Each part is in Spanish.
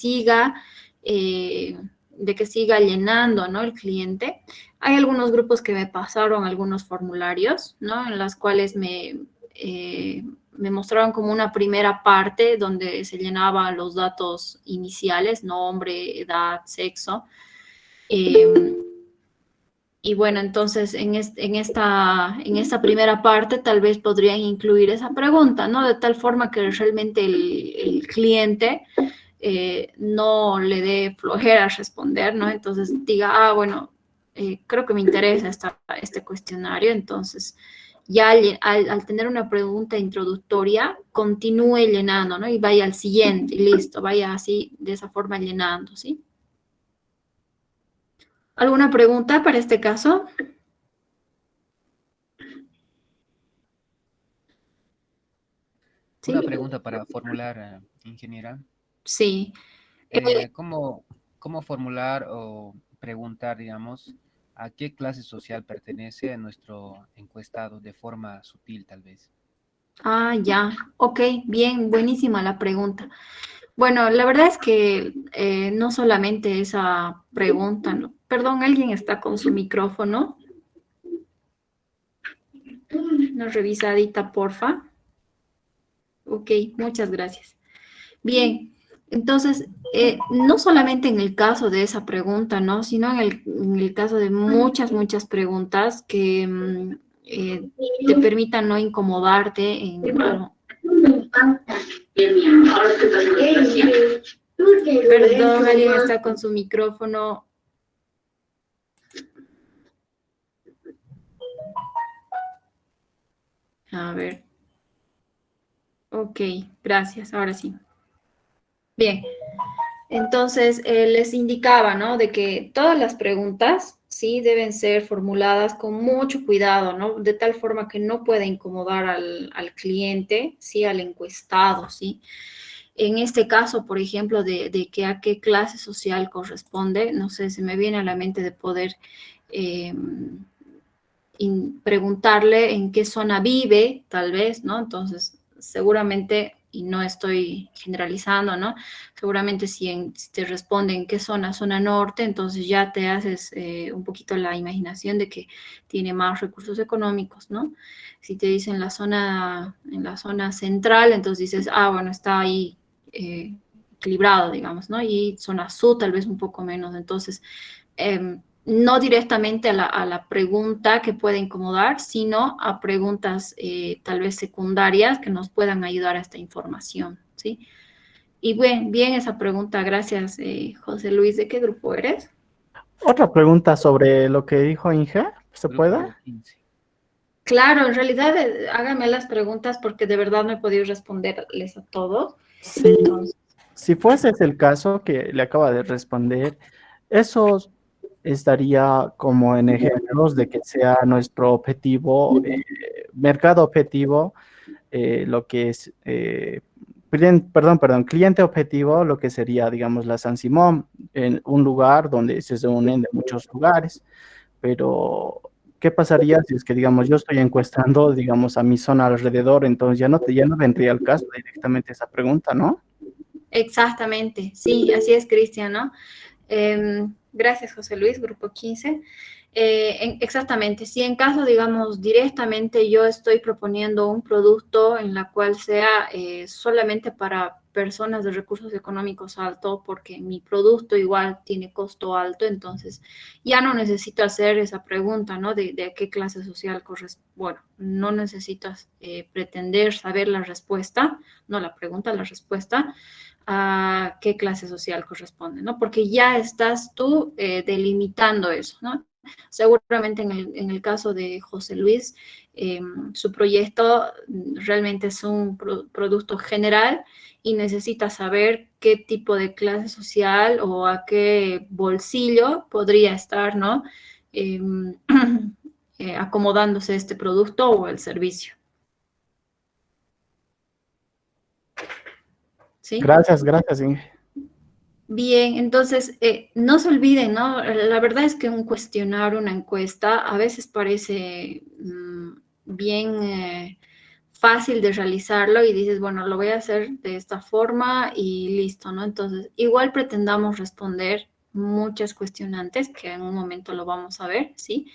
siga, de que siga llenando, ¿no? El cliente. Hay algunos grupos que me pasaron algunos formularios, ¿no? En las cuales me mostraron como una primera parte donde se llenaban los datos iniciales, nombre, edad, sexo. Y bueno, entonces en esta primera parte tal vez podrían incluir esa pregunta, ¿no? De tal forma que realmente el cliente no le dé flojera a responder, ¿no? Entonces diga, bueno, creo que me interesa este cuestionario, entonces ya al tener una pregunta introductoria, continúe llenando, ¿no? Y vaya al siguiente, y listo, vaya así, de esa forma llenando, ¿sí? ¿Alguna pregunta para este caso? Una Sí, pregunta para formular, ingeniera. sí. ¿Cómo, cómo formular o preguntar, digamos, a qué clase social pertenece nuestro encuestado de forma sutil, tal vez? Ya, ok, bien, buenísima la pregunta. Bueno, la verdad es que no solamente esa pregunta, ¿no? Perdón, ¿alguien está con su micrófono? Una revisadita, porfa. Ok, muchas gracias. Bien, entonces, no solamente en el caso de esa pregunta, ¿no? Sino en el caso de muchas preguntas que te permitan no incomodarte en algo. Perdón, alguien está con su micrófono. A ver. Ok, gracias. Ahora sí. Bien. Entonces, les indicaba, ¿no? De que todas las preguntas, sí, deben ser formuladas con mucho cuidado, ¿no? De tal forma que no pueda incomodar al cliente, sí, al encuestado, sí. En este caso, por ejemplo, de que a qué clase social corresponde, no sé, se me viene a la mente de poder eh, preguntarle en qué zona vive, tal vez, ¿no? Entonces, seguramente, y no estoy generalizando, ¿no? Seguramente si te responden en qué zona norte, entonces ya te haces un poquito la imaginación de que tiene más recursos económicos, ¿no? Si te dicen en la zona central, entonces dices, bueno, está ahí equilibrado, digamos, ¿no? Y zona sur tal vez un poco menos. Entonces, no directamente a la pregunta que puede incomodar, sino a preguntas tal vez secundarias que nos puedan ayudar a esta información, ¿sí? Y bien esa pregunta, gracias, José Luis. ¿De qué grupo eres? Otra pregunta sobre lo que dijo Inge, ¿se puede? Grupo 15. Claro, en realidad háganme las preguntas porque de verdad no he podido responderles a todos. Sí, Entonces, si fuese ese el caso que le acaba de responder, eso estaría como en ejemplos de que sea nuestro objetivo, mercado objetivo, lo que es, cliente objetivo, lo que sería, digamos, la San Simón, en un lugar donde se unen de muchos lugares, pero ¿qué pasaría si es que, digamos, yo estoy encuestando, digamos, a mi zona alrededor? Entonces ya no vendría al caso directamente esa pregunta, ¿no? exactamente, sí, así es, Cristian, ¿no? Gracias, José Luis, Grupo 15. Exactamente, si en caso, digamos, directamente yo estoy proponiendo un producto en la cual sea solamente para personas de recursos económicos altos, porque mi producto igual tiene costo alto, entonces ya no necesito hacer esa pregunta, ¿no? De a qué clase social corresponde. Bueno, no necesitas pretender saber la respuesta, no la pregunta, la respuesta a qué clase social corresponde, ¿no? Porque ya estás tú delimitando eso, ¿no? Seguramente en el caso de José Luis, su proyecto realmente es un producto general y necesita saber qué tipo de clase social o a qué bolsillo podría estar, ¿no? Eh, acomodándose este producto o el servicio, ¿sí? Gracias, Inge. Bien, entonces no se olviden, ¿no? La verdad es que un cuestionario, una encuesta, a veces parece bien fácil de realizarlo y dices, bueno, lo voy a hacer de esta forma y listo, ¿no? Entonces, igual pretendamos responder muchas cuestionantes, que en un momento lo vamos a ver, ¿sí?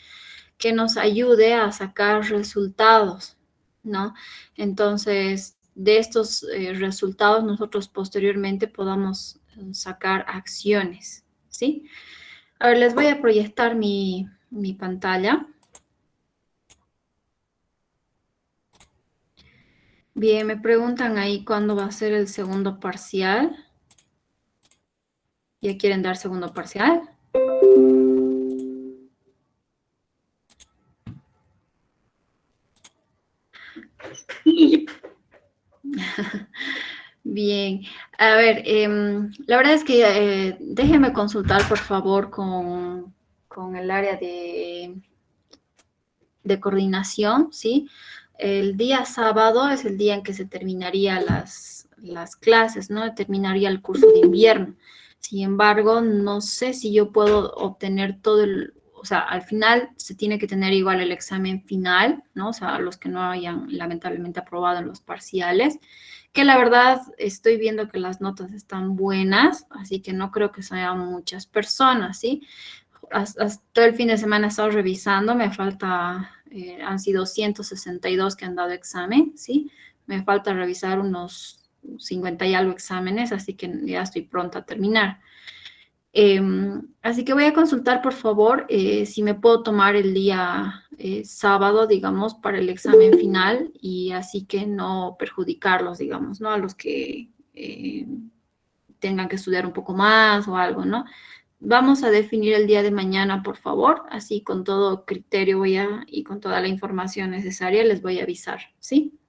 Que nos ayude a sacar resultados, ¿no? Entonces, de estos resultados nosotros posteriormente podamos sacar acciones, ¿sí? A ver, les voy a proyectar mi pantalla. Bien, me preguntan ahí cuándo va a ser el segundo parcial. ¿Ya quieren dar segundo parcial? Bien, a ver, la verdad es que déjenme consultar por favor con el área de coordinación, ¿sí? El día sábado es el día en que se terminarían las clases, ¿no? Terminaría el curso de invierno. Sin embargo, no sé si yo puedo obtener todo o sea, al final se tiene que tener igual el examen final, ¿no? O sea, los que no hayan lamentablemente aprobado en los parciales, que la verdad estoy viendo que las notas están buenas, así que no creo que sean muchas personas, ¿sí? Hasta todo el fin de semana he estado revisando, me falta, han sido 162 que han dado examen, ¿sí? Me falta revisar unos 50 y algo exámenes, así que ya estoy pronta a terminar. Así que voy a consultar, por favor, si me puedo tomar el día sábado, digamos, para el examen final y así que no perjudicarlos, digamos, ¿no? A los que tengan que estudiar un poco más o algo, ¿no? Vamos a definir el día de mañana, por favor, así con todo criterio y con toda la información necesaria les voy a avisar, ¿sí?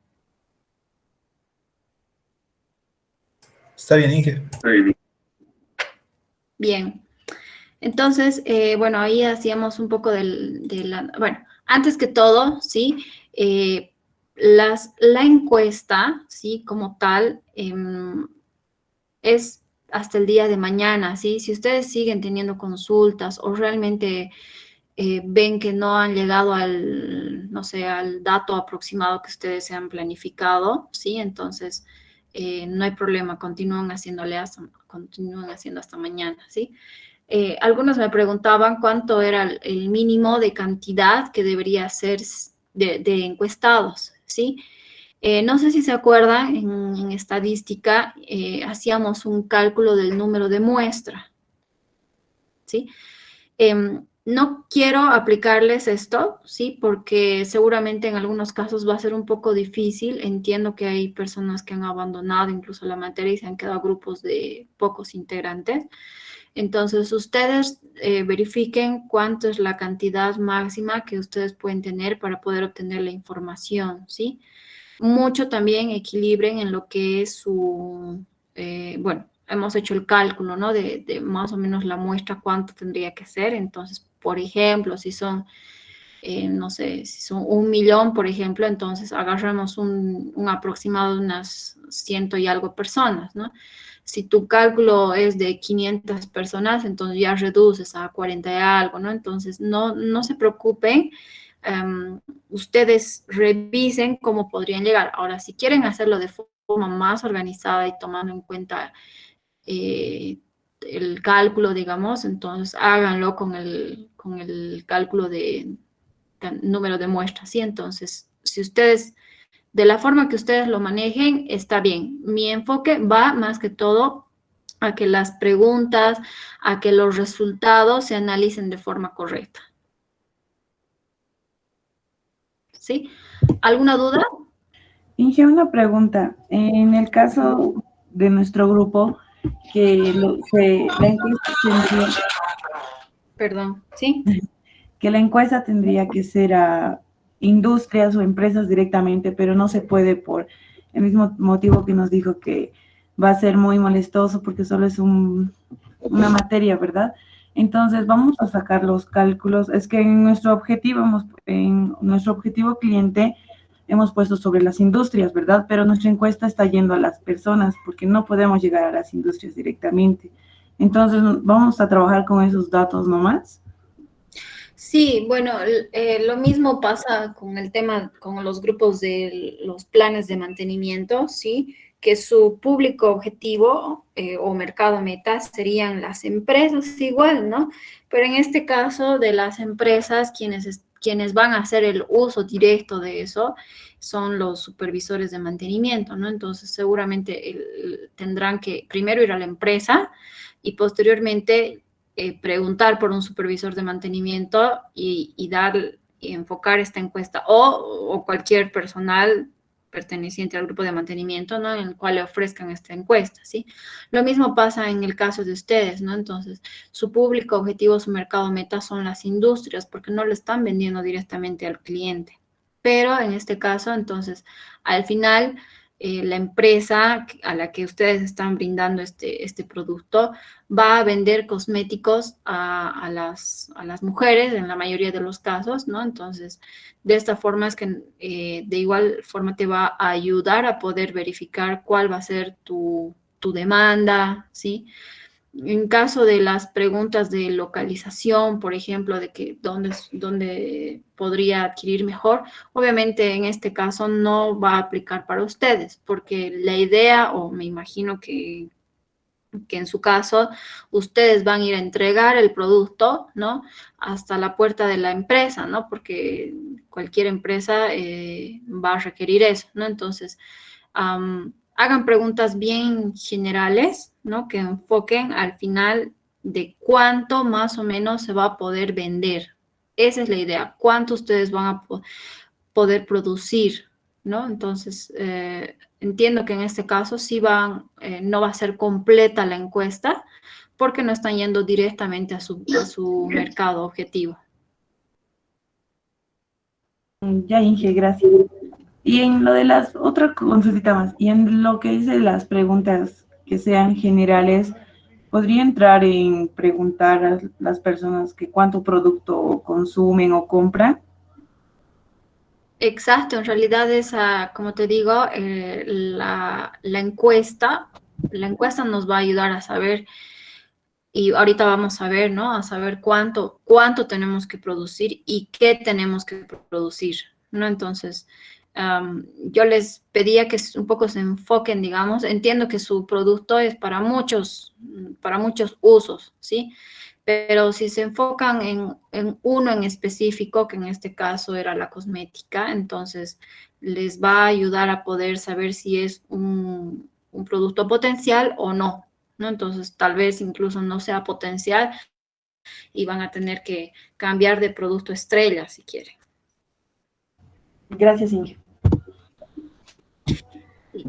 Está bien, Inge. Bien. Entonces, bueno, ahí hacíamos un poco bueno, antes que todo, ¿sí? La encuesta, ¿sí? Como tal, es hasta el día de mañana, ¿sí? Si ustedes siguen teniendo consultas o realmente ven que no han llegado no sé, al dato aproximado que ustedes se han planificado, ¿sí? Entonces, no hay problema, continúen haciendo hasta mañana, ¿sí? Algunos me preguntaban cuánto era el mínimo de cantidad que debería ser de encuestados, ¿sí? No sé si se acuerdan, en estadística hacíamos un cálculo del número de muestra, ¿sí? No quiero aplicarles esto, ¿sí? Porque seguramente en algunos casos va a ser un poco difícil. Entiendo que hay personas que han abandonado incluso la materia y se han quedado grupos de pocos integrantes. Entonces, ustedes verifiquen cuánto es la cantidad máxima que ustedes pueden tener para poder obtener la información, ¿sí? Mucho también equilibren en lo que es bueno, hemos hecho el cálculo, ¿no? De más o menos la muestra, cuánto tendría que ser. Entonces, por ejemplo, si son, no sé, si son 1.000.000, por ejemplo, entonces agarramos un aproximado de unas 100 y algo personas, ¿no? Si tu cálculo es de 500 personas, entonces ya reduces a 40 y algo, ¿no? Entonces, no se preocupen. Ustedes revisen cómo podrían llegar. Ahora, si quieren hacerlo de forma más organizada y tomando en cuenta el cálculo, digamos, entonces háganlo con el cálculo de número de muestras, ¿sí? Entonces, si ustedes, de la forma que ustedes lo manejen, está bien. Mi enfoque va más que todo a que las preguntas, a que los resultados se analicen de forma correcta. ¿Sí? ¿Alguna duda? Inge, una pregunta. En el caso de nuestro grupo, que la encuesta tendría... Perdón, ¿sí? Que la encuesta tendría que ser a industrias o empresas directamente, pero no se puede por el mismo motivo que nos dijo que va a ser muy molestoso porque solo es una materia, ¿verdad? Entonces vamos a sacar los cálculos. Es que en nuestro objetivo cliente hemos puesto sobre las industrias, ¿verdad? Pero nuestra encuesta está yendo a las personas porque no podemos llegar a las industrias directamente. Entonces vamos a trabajar con esos datos nomás. Sí, bueno, lo mismo pasa con el tema, con los grupos de los planes de mantenimiento, ¿sí? Que su público objetivo o mercado meta serían las empresas igual, ¿no? Pero en este caso de las empresas, quienes van a hacer el uso directo de eso son los supervisores de mantenimiento, ¿no? Entonces seguramente tendrán que primero ir a la empresa y posteriormente preguntar por un supervisor de mantenimiento y enfocar esta encuesta o cualquier personal perteneciente al grupo de mantenimiento, ¿no? En el cual le ofrezcan esta encuesta, ¿sí? Lo mismo pasa en el caso de ustedes, ¿no? Entonces, su público objetivo, su mercado meta son las industrias, porque no le están vendiendo directamente al cliente. Pero en este caso, entonces, al final, la empresa a la que ustedes están brindando este producto va a vender cosméticos a las mujeres en la mayoría de los casos, ¿no? Entonces, de esta forma es que de igual forma te va a ayudar a poder verificar cuál va a ser tu demanda, ¿sí? En caso de las preguntas de localización, por ejemplo, de que dónde podría adquirir mejor, obviamente en este caso no va a aplicar para ustedes, porque la idea, o me imagino que en su caso ustedes van a ir a entregar el producto, ¿no? Hasta la puerta de la empresa, ¿no? Porque cualquier empresa va a requerir eso, ¿no? Entonces, hagan preguntas bien generales, ¿no? Que enfoquen al final de cuánto más o menos se va a poder vender. Esa es la idea, cuánto ustedes van a poder producir, ¿no? Entonces, entiendo que en este caso sí no va a ser completa la encuesta porque no están yendo directamente a su mercado objetivo. Ya, Inge, gracias. Y en lo de las, otra consulta más, y en lo que dice las preguntas que sean generales, ¿podría entrar en preguntar a las personas que cuánto producto consumen o compran? Exacto, en realidad esa, como te digo, la encuesta nos va a ayudar a saber, y ahorita vamos a ver, ¿no? A saber cuánto tenemos que producir y qué tenemos que producir, ¿no? Entonces, yo les pedía que un poco se enfoquen, digamos, entiendo que su producto es para muchos usos, ¿sí? Pero si se enfocan en uno en específico, que en este caso era la cosmética, entonces les va a ayudar a poder saber si es un producto potencial o no, ¿no? Entonces tal vez incluso no sea potencial y van a tener que cambiar de producto estrella si quieren. Gracias, Inge.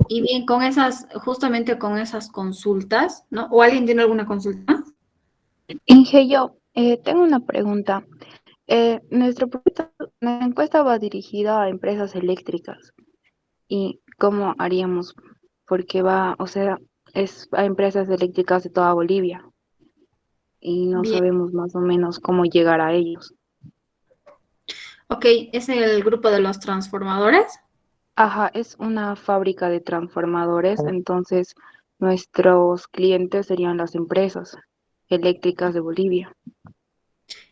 Y bien, justamente con esas consultas, ¿no? ¿O alguien tiene alguna consulta? Inge, yo tengo una pregunta. Nuestra encuesta va dirigida a empresas eléctricas. ¿Y cómo haríamos? Porque o sea, es a empresas eléctricas de toda Bolivia y no Bien, sabemos más o menos cómo llegar a ellos. ok, ¿es el grupo de los transformadores? Ajá, es una fábrica de transformadores, entonces nuestros clientes serían las empresas eléctricas de Bolivia.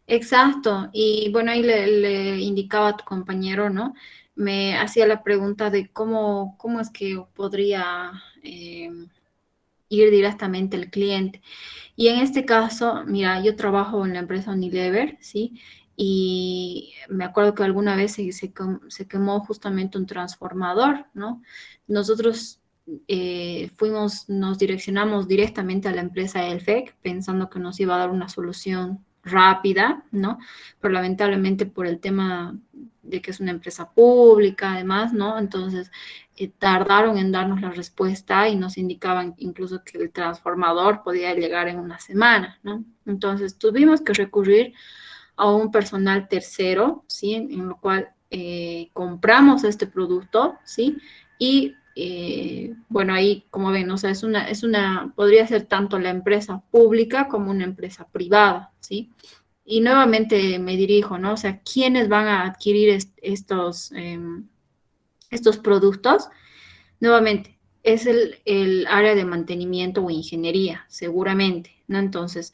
Exacto, y bueno, ahí le indicaba a tu compañero, ¿no? Me hacía la pregunta de cómo es que podría ir directamente el cliente. Y en este caso, mira, yo trabajo en la empresa Unilever, ¿sí? Y me acuerdo que alguna vez se quemó justamente un transformador, ¿no? Nosotros nos direccionamos directamente a la empresa Elfec pensando que nos iba a dar una solución rápida, ¿no? Pero lamentablemente por el tema de que es una empresa pública, además, ¿no? Entonces, tardaron en darnos la respuesta y nos indicaban incluso que el transformador podía llegar en una semana, ¿no? Entonces, tuvimos que recurrir a un personal tercero, ¿sí? En lo cual compramos este producto, ¿sí? Y bueno, ahí, como ven, o sea, podría ser tanto la empresa pública como una empresa privada, ¿sí? Y nuevamente me dirijo, ¿no? O sea, ¿quiénes van a adquirir estos productos? Nuevamente, es el área de mantenimiento o ingeniería, seguramente, ¿no? Entonces,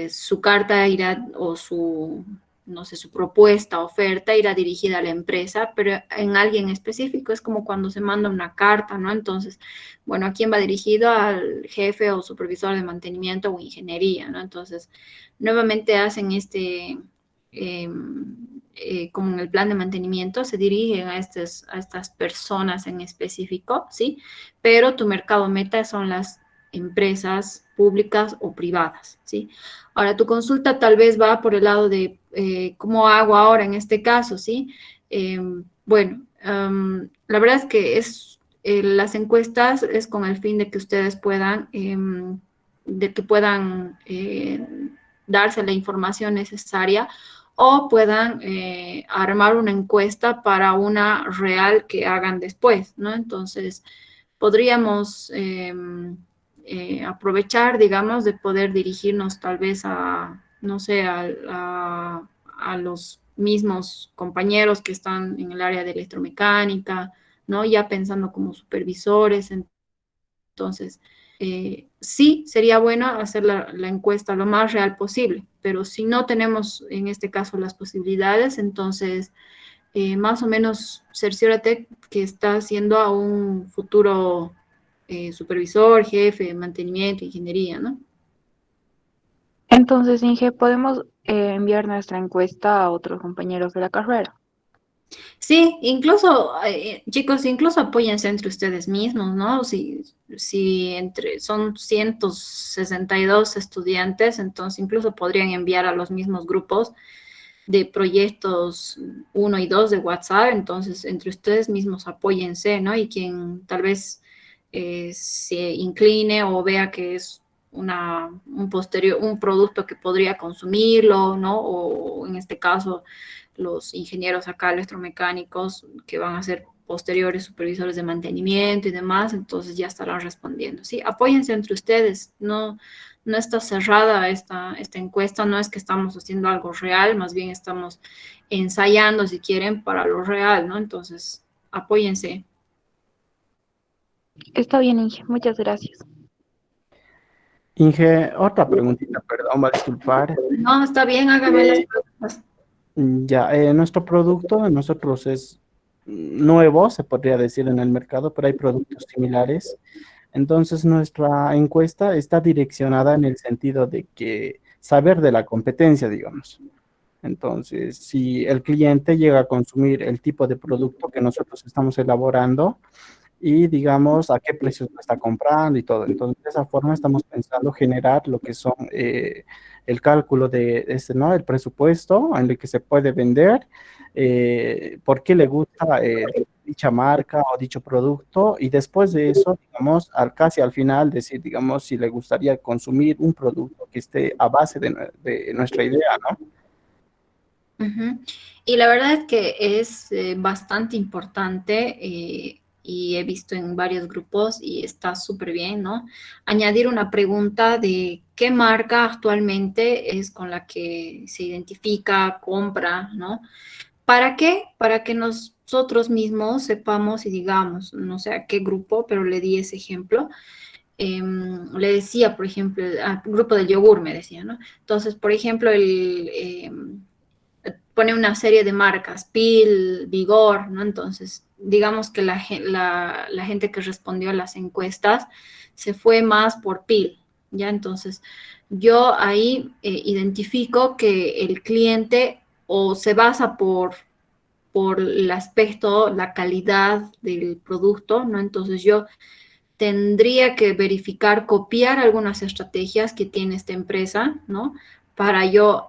su carta irá, o su, no sé, su propuesta, oferta irá dirigida a la empresa, pero en alguien específico. Es como cuando se manda una carta, ¿no? Entonces, bueno, ¿a quién va dirigido? Al jefe o supervisor de mantenimiento o ingeniería, ¿no? Entonces, nuevamente hacen como en el plan de mantenimiento, se dirigen a estas personas en específico, ¿sí? Pero tu mercado meta son las empresas públicas o privadas, ¿sí? Ahora, tu consulta tal vez va por el lado de cómo hago ahora en este caso, ¿sí? Bueno, la verdad es que las encuestas es con el fin de que ustedes puedan, darse la información necesaria o puedan armar una encuesta para una real que hagan después, ¿no? Entonces, podríamos aprovechar, digamos, de poder dirigirnos tal vez a, no sé, a los mismos compañeros que están en el área de electromecánica, ¿no? Ya pensando como supervisores. Entonces, sí, sería bueno hacer la encuesta lo más real posible, pero si no tenemos en este caso las posibilidades, entonces más o menos cerciórate que está haciendo a un futuro supervisor, jefe, mantenimiento, ingeniería, ¿no? Entonces, Inge, podemos enviar nuestra encuesta a otros compañeros de la carrera. Sí, incluso, chicos, incluso apóyense entre ustedes mismos, ¿no? Si son 162 estudiantes, entonces incluso podrían enviar a los mismos grupos de proyectos 1 y 2 de WhatsApp, entonces entre ustedes mismos apóyense, ¿no? Y quien tal vez se incline o vea que es un producto que podría consumirlo, ¿no? O en este caso, los ingenieros acá electromecánicos que van a ser posteriores supervisores de mantenimiento y demás, entonces ya estarán respondiendo, ¿sí? Apóyense entre ustedes, no está cerrada esta encuesta, no es que estamos haciendo algo real, más bien estamos ensayando, si quieren, para lo real, ¿no? Entonces, apóyense. Está bien, Inge, muchas gracias. Inge, otra preguntita, perdón, va a disculpar. No, está bien, hágame las preguntas. Ya, nuestro producto de nosotros es nuevo, se podría decir, en el mercado, pero hay productos similares. Entonces, nuestra encuesta está direccionada en el sentido de que saber de la competencia, digamos. Entonces, si el cliente llega a consumir el tipo de producto que nosotros estamos elaborando y digamos a qué precios lo está comprando y todo. Entonces, de esa forma estamos pensando generar lo que son el cálculo de ¿no? El presupuesto en el que se puede vender, por qué le gusta dicha marca o dicho producto, y después de eso, digamos, casi al final decir, digamos, si le gustaría consumir un producto que esté a base de nuestra idea, ¿no? Ujú. Y la verdad es que es bastante importante y he visto en varios grupos y está súper bien, ¿no? Añadir una pregunta de qué marca actualmente es con la que se identifica, compra, ¿no? ¿Para qué? Para que nosotros mismos sepamos y digamos, no sé a qué grupo, pero le di ese ejemplo. Le decía, por ejemplo, al grupo del yogur me decía, ¿no? Entonces, por ejemplo, pone una serie de marcas, Pil, Vigor, ¿no? Entonces, digamos que la gente que respondió a las encuestas se fue más por Pil, ¿ya? Entonces, yo ahí identifico que el cliente o se basa por el aspecto, la calidad del producto, ¿no? Entonces, yo tendría que verificar, copiar algunas estrategias que tiene esta empresa, ¿no? Para yo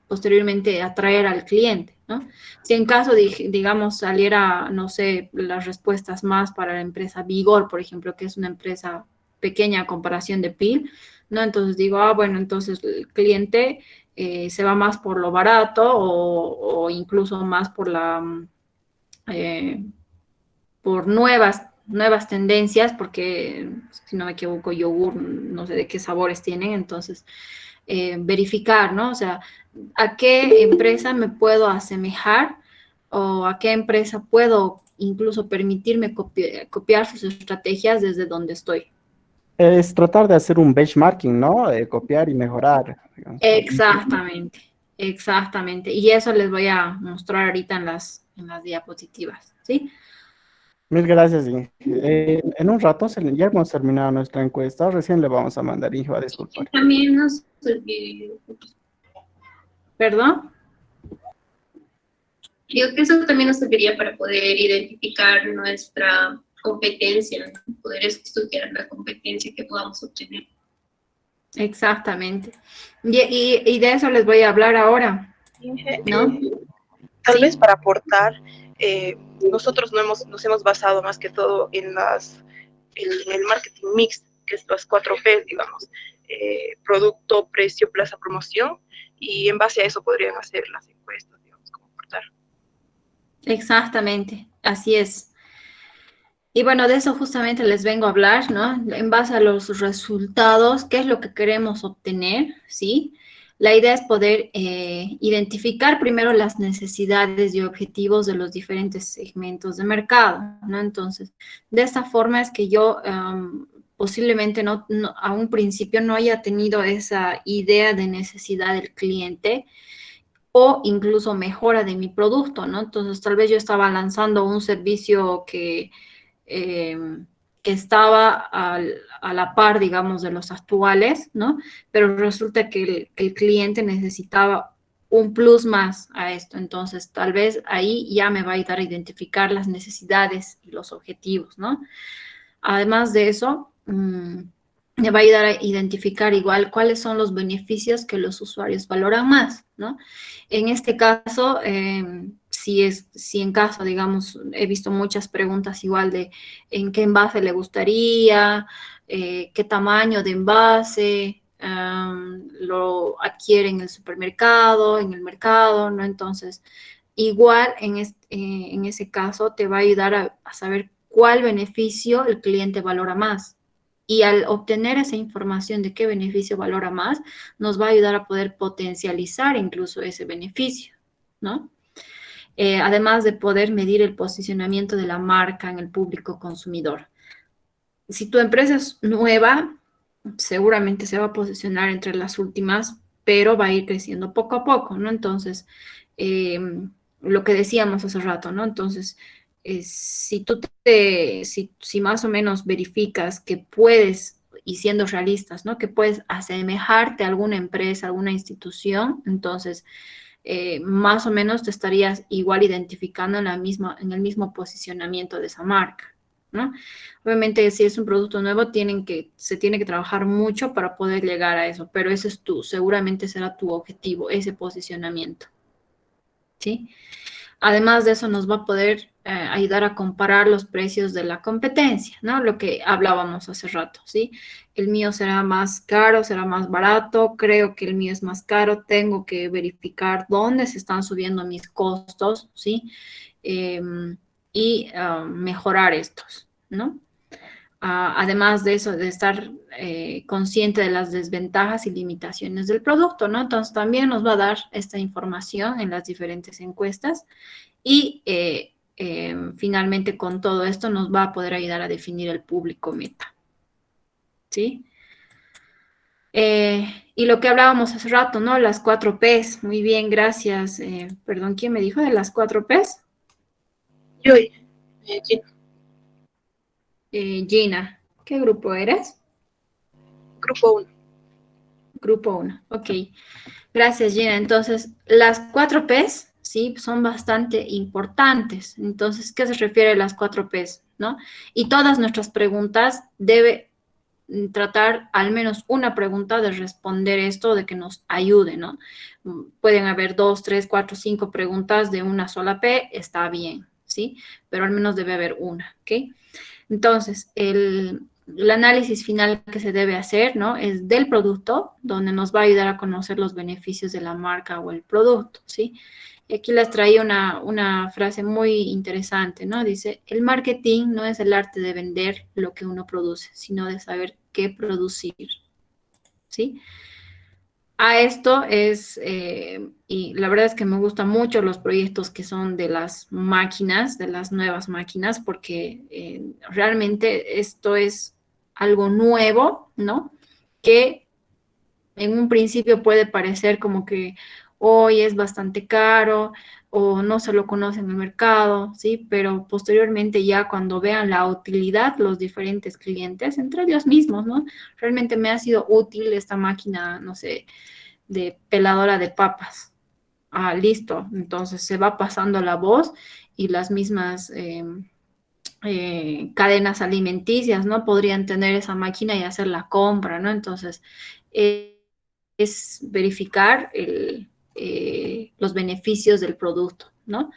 posteriormente atraer al cliente, ¿no? Si en caso, digamos, saliera, no sé, las respuestas más para la empresa Vigor, por ejemplo, que es una empresa pequeña a comparación de PIL, ¿no? Entonces digo, bueno, entonces el cliente se va más por lo barato o incluso más eh, por nuevas tendencias, porque si no me equivoco, yogur, no sé de qué sabores tienen, entonces verificar, ¿no? O sea, a qué empresa me puedo asemejar o a qué empresa puedo incluso permitirme copiar sus estrategias desde donde estoy. Es tratar de hacer un benchmarking, ¿no? Copiar y mejorar, digamos. Exactamente, exactamente. Y eso les voy a mostrar ahorita en las diapositivas, ¿sí? Mil gracias, Inge. En un rato ya hemos terminado nuestra encuesta. Recién le vamos a mandar, Inge, va a disculpar. También ¿Perdón? Digo que eso también nos serviría para poder identificar nuestra competencia, ¿no? Poder estudiar la competencia que podamos obtener. Exactamente. Y de eso les voy a hablar ahora, ¿no? Tal ¿Sí? vez para aportar, nosotros nos hemos basado más que todo en el marketing mix, que es las 4P, digamos, producto, precio, plaza, promoción, y en base a eso podrían hacer las encuestas, digamos, como aportar. Exactamente, así es. Y bueno, de eso justamente les vengo a hablar, ¿no? En base a los resultados, ¿qué es lo que queremos obtener? ¿Sí? La idea es poder identificar primero las necesidades y objetivos de los diferentes segmentos de mercado, ¿no? Entonces, de esta forma es que yo posiblemente a un principio no haya tenido esa idea de necesidad del cliente o incluso mejora de mi producto, ¿no? Entonces, tal vez yo estaba lanzando un servicio eh, que estaba a la par, digamos, de los actuales, ¿no? Pero resulta que el cliente necesitaba un plus más a esto. Entonces, tal vez ahí ya me va a ayudar a identificar las necesidades y los objetivos, ¿no? Además de eso, me va a ayudar a identificar igual cuáles son los beneficios que los usuarios valoran más, ¿no? En este caso, si en caso, digamos, he visto muchas preguntas igual de en qué envase le gustaría, qué tamaño de envase, lo adquiere en el supermercado, en el mercado, ¿no? Entonces, igual en ese caso te va a ayudar a saber cuál beneficio el cliente valora más. Y al obtener esa información de qué beneficio valora más, nos va a ayudar a poder potencializar incluso ese beneficio, ¿no? Además de poder medir el posicionamiento de la marca en el público consumidor. Si tu empresa es nueva, seguramente se va a posicionar entre las últimas, pero va a ir creciendo poco a poco, ¿no? Entonces, lo que decíamos hace rato, ¿no? Entonces, si más o menos verificas que puedes, y siendo realistas, ¿no? Que puedes asemejarte a alguna empresa, a alguna institución, entonces más o menos te estarías igual identificando en el mismo posicionamiento de esa marca, ¿no? Obviamente, si es un producto nuevo, se tiene que trabajar mucho para poder llegar a eso, pero ese es seguramente será tu objetivo, ese posicionamiento, ¿sí? Además de eso, nos va a poder ayudar a comparar los precios de la competencia, ¿no? Lo que hablábamos hace rato, ¿sí? El mío será más caro, será más barato, creo que el mío es más caro, tengo que verificar dónde se están subiendo mis costos, ¿sí? Y mejorar estos, ¿no? Además de eso, de estar consciente de las desventajas y limitaciones del producto, ¿no? Entonces, también nos va a dar esta información en las diferentes encuestas y finalmente con todo esto nos va a poder ayudar a definir el público meta, ¿sí? Y lo que hablábamos hace rato, ¿no? Las 4 Ps. Muy bien, gracias. Perdón, ¿quién me dijo de las 4 Ps? Yo, Gina. Gina, ¿qué grupo eres? Grupo 1. Grupo 1, ok. Gracias, Gina. Entonces, las 4 Ps, sí, son bastante importantes. Entonces, ¿qué se refiere a las 4 Ps, no? Y todas nuestras preguntas debe tratar al menos una pregunta de responder esto, de que nos ayude, ¿no? Pueden haber 2, 3, 4, 5 preguntas de una sola P, está bien, ¿sí? Pero al menos debe haber una, ¿ok? Entonces, el análisis final que se debe hacer, ¿no? Es del producto, donde nos va a ayudar a conocer los beneficios de la marca o el producto, ¿sí? Y aquí les traía una frase muy interesante, ¿no? Dice, el marketing no es el arte de vender lo que uno produce, sino de saber qué producir, ¿sí? A esto y la verdad es que me gustan mucho los proyectos que son de las máquinas, de las nuevas máquinas, porque realmente esto es algo nuevo, ¿no? Que en un principio puede parecer como que hoy es bastante caro o no se lo conoce en el mercado, ¿sí? Pero posteriormente ya cuando vean la utilidad los diferentes clientes, entre ellos mismos, ¿no? Realmente me ha sido útil esta máquina, no sé, de peladora de papas. Ah, listo. Entonces se va pasando la voz y las mismas cadenas alimenticias, ¿no? Podrían tener esa máquina y hacer la compra, ¿no? Entonces, es verificar los beneficios del producto, ¿no?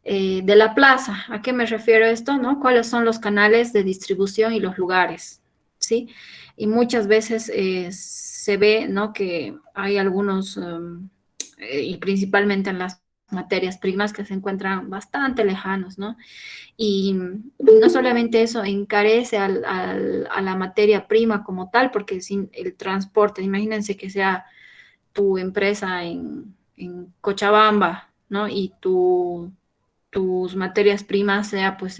De la plaza, ¿a qué me refiero esto, no? ¿Cuáles son los canales de distribución y los lugares, ¿sí? Y muchas veces se ve, ¿no? Que hay algunos, y principalmente en las materias primas que se encuentran bastante lejanos, ¿no? Y no solamente eso, encarece a la materia prima como tal, porque sin el transporte, imagínense que sea tu empresa en Cochabamba, ¿no? Y tus materias primas sea pues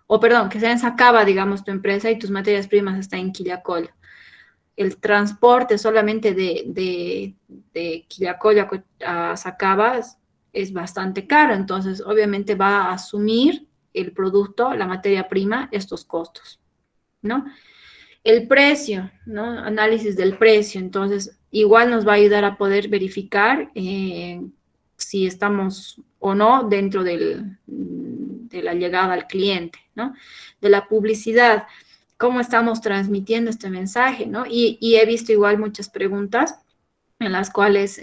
o perdón, que sea en Sacaba, digamos, tu empresa y tus materias primas están en Quillacollo. El transporte solamente de Quillacollo a Sacaba es bastante caro, entonces obviamente va a asumir el producto, la materia prima, estos costos, ¿no? El precio, ¿no? Análisis del precio, entonces igual nos va a ayudar a poder verificar si estamos o no dentro de la llegada al cliente, ¿no? De la publicidad, cómo estamos transmitiendo este mensaje, ¿no? Y he visto igual muchas preguntas en las cuales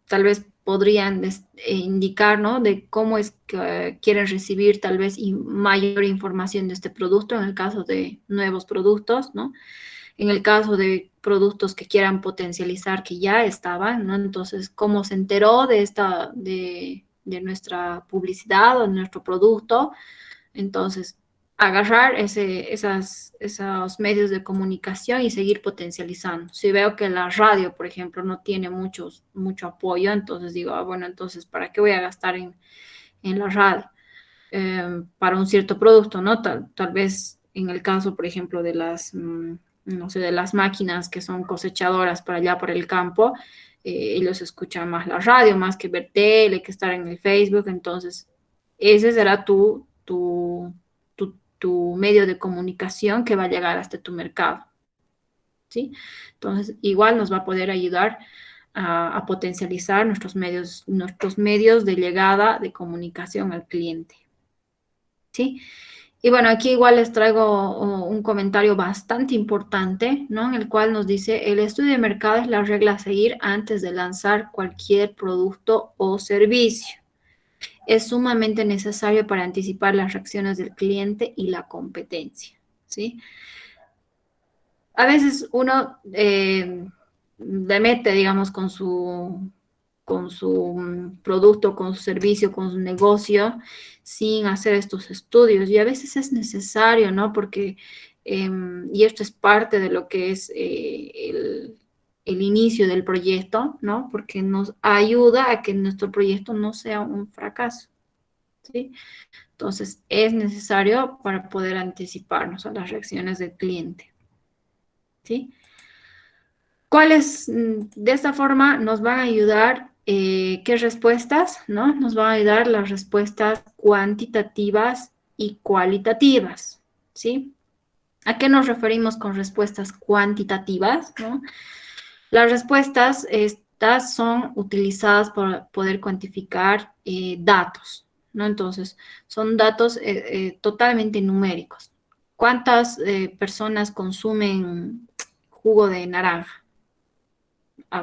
tal vez podrían indicar, ¿no? De cómo es que quieren recibir tal vez mayor información de este producto en el caso de nuevos productos, ¿no? En el caso de productos que quieran potencializar que ya estaban, ¿no? Entonces, ¿cómo se enteró de nuestra publicidad o de nuestro producto? Entonces, agarrar esos medios de comunicación y seguir potencializando. Si veo que la radio, por ejemplo, no tiene mucho apoyo, entonces digo, bueno, entonces, ¿para qué voy a gastar en la radio? Para un cierto producto, ¿no? Tal vez en el caso, por ejemplo, de no sé, de las máquinas que son cosechadoras para allá, por el campo, ellos escuchan más la radio, más que ver tele, que estar en el Facebook, entonces ese será tu medio de comunicación que va a llegar hasta tu mercado, ¿sí? Entonces, igual nos va a poder ayudar a potencializar nuestros medios de llegada de comunicación al cliente, ¿sí? Y bueno, aquí igual les traigo un comentario bastante importante, ¿no? En el cual nos dice, el estudio de mercado es la regla a seguir antes de lanzar cualquier producto o servicio. Es sumamente necesario para anticipar las reacciones del cliente y la competencia, ¿sí? A veces uno le mete, digamos, con su producto, con su servicio, con su negocio, sin hacer estos estudios. Y a veces es necesario, ¿no? Porque, y esto es parte de lo que es el inicio del proyecto, ¿no? Porque nos ayuda a que nuestro proyecto no sea un fracaso, ¿sí? Entonces, es necesario para poder anticiparnos a las reacciones del cliente, ¿sí? ¿Cuáles de esta forma nos van a ayudar? ¿Qué respuestas? ¿No? Nos van a ayudar las respuestas cuantitativas y cualitativas, ¿sí? ¿A qué nos referimos con respuestas cuantitativas? ¿No? Las respuestas, estas son utilizadas para poder cuantificar datos, ¿no? Entonces, son datos totalmente numéricos. ¿Cuántas personas consumen jugo de naranja?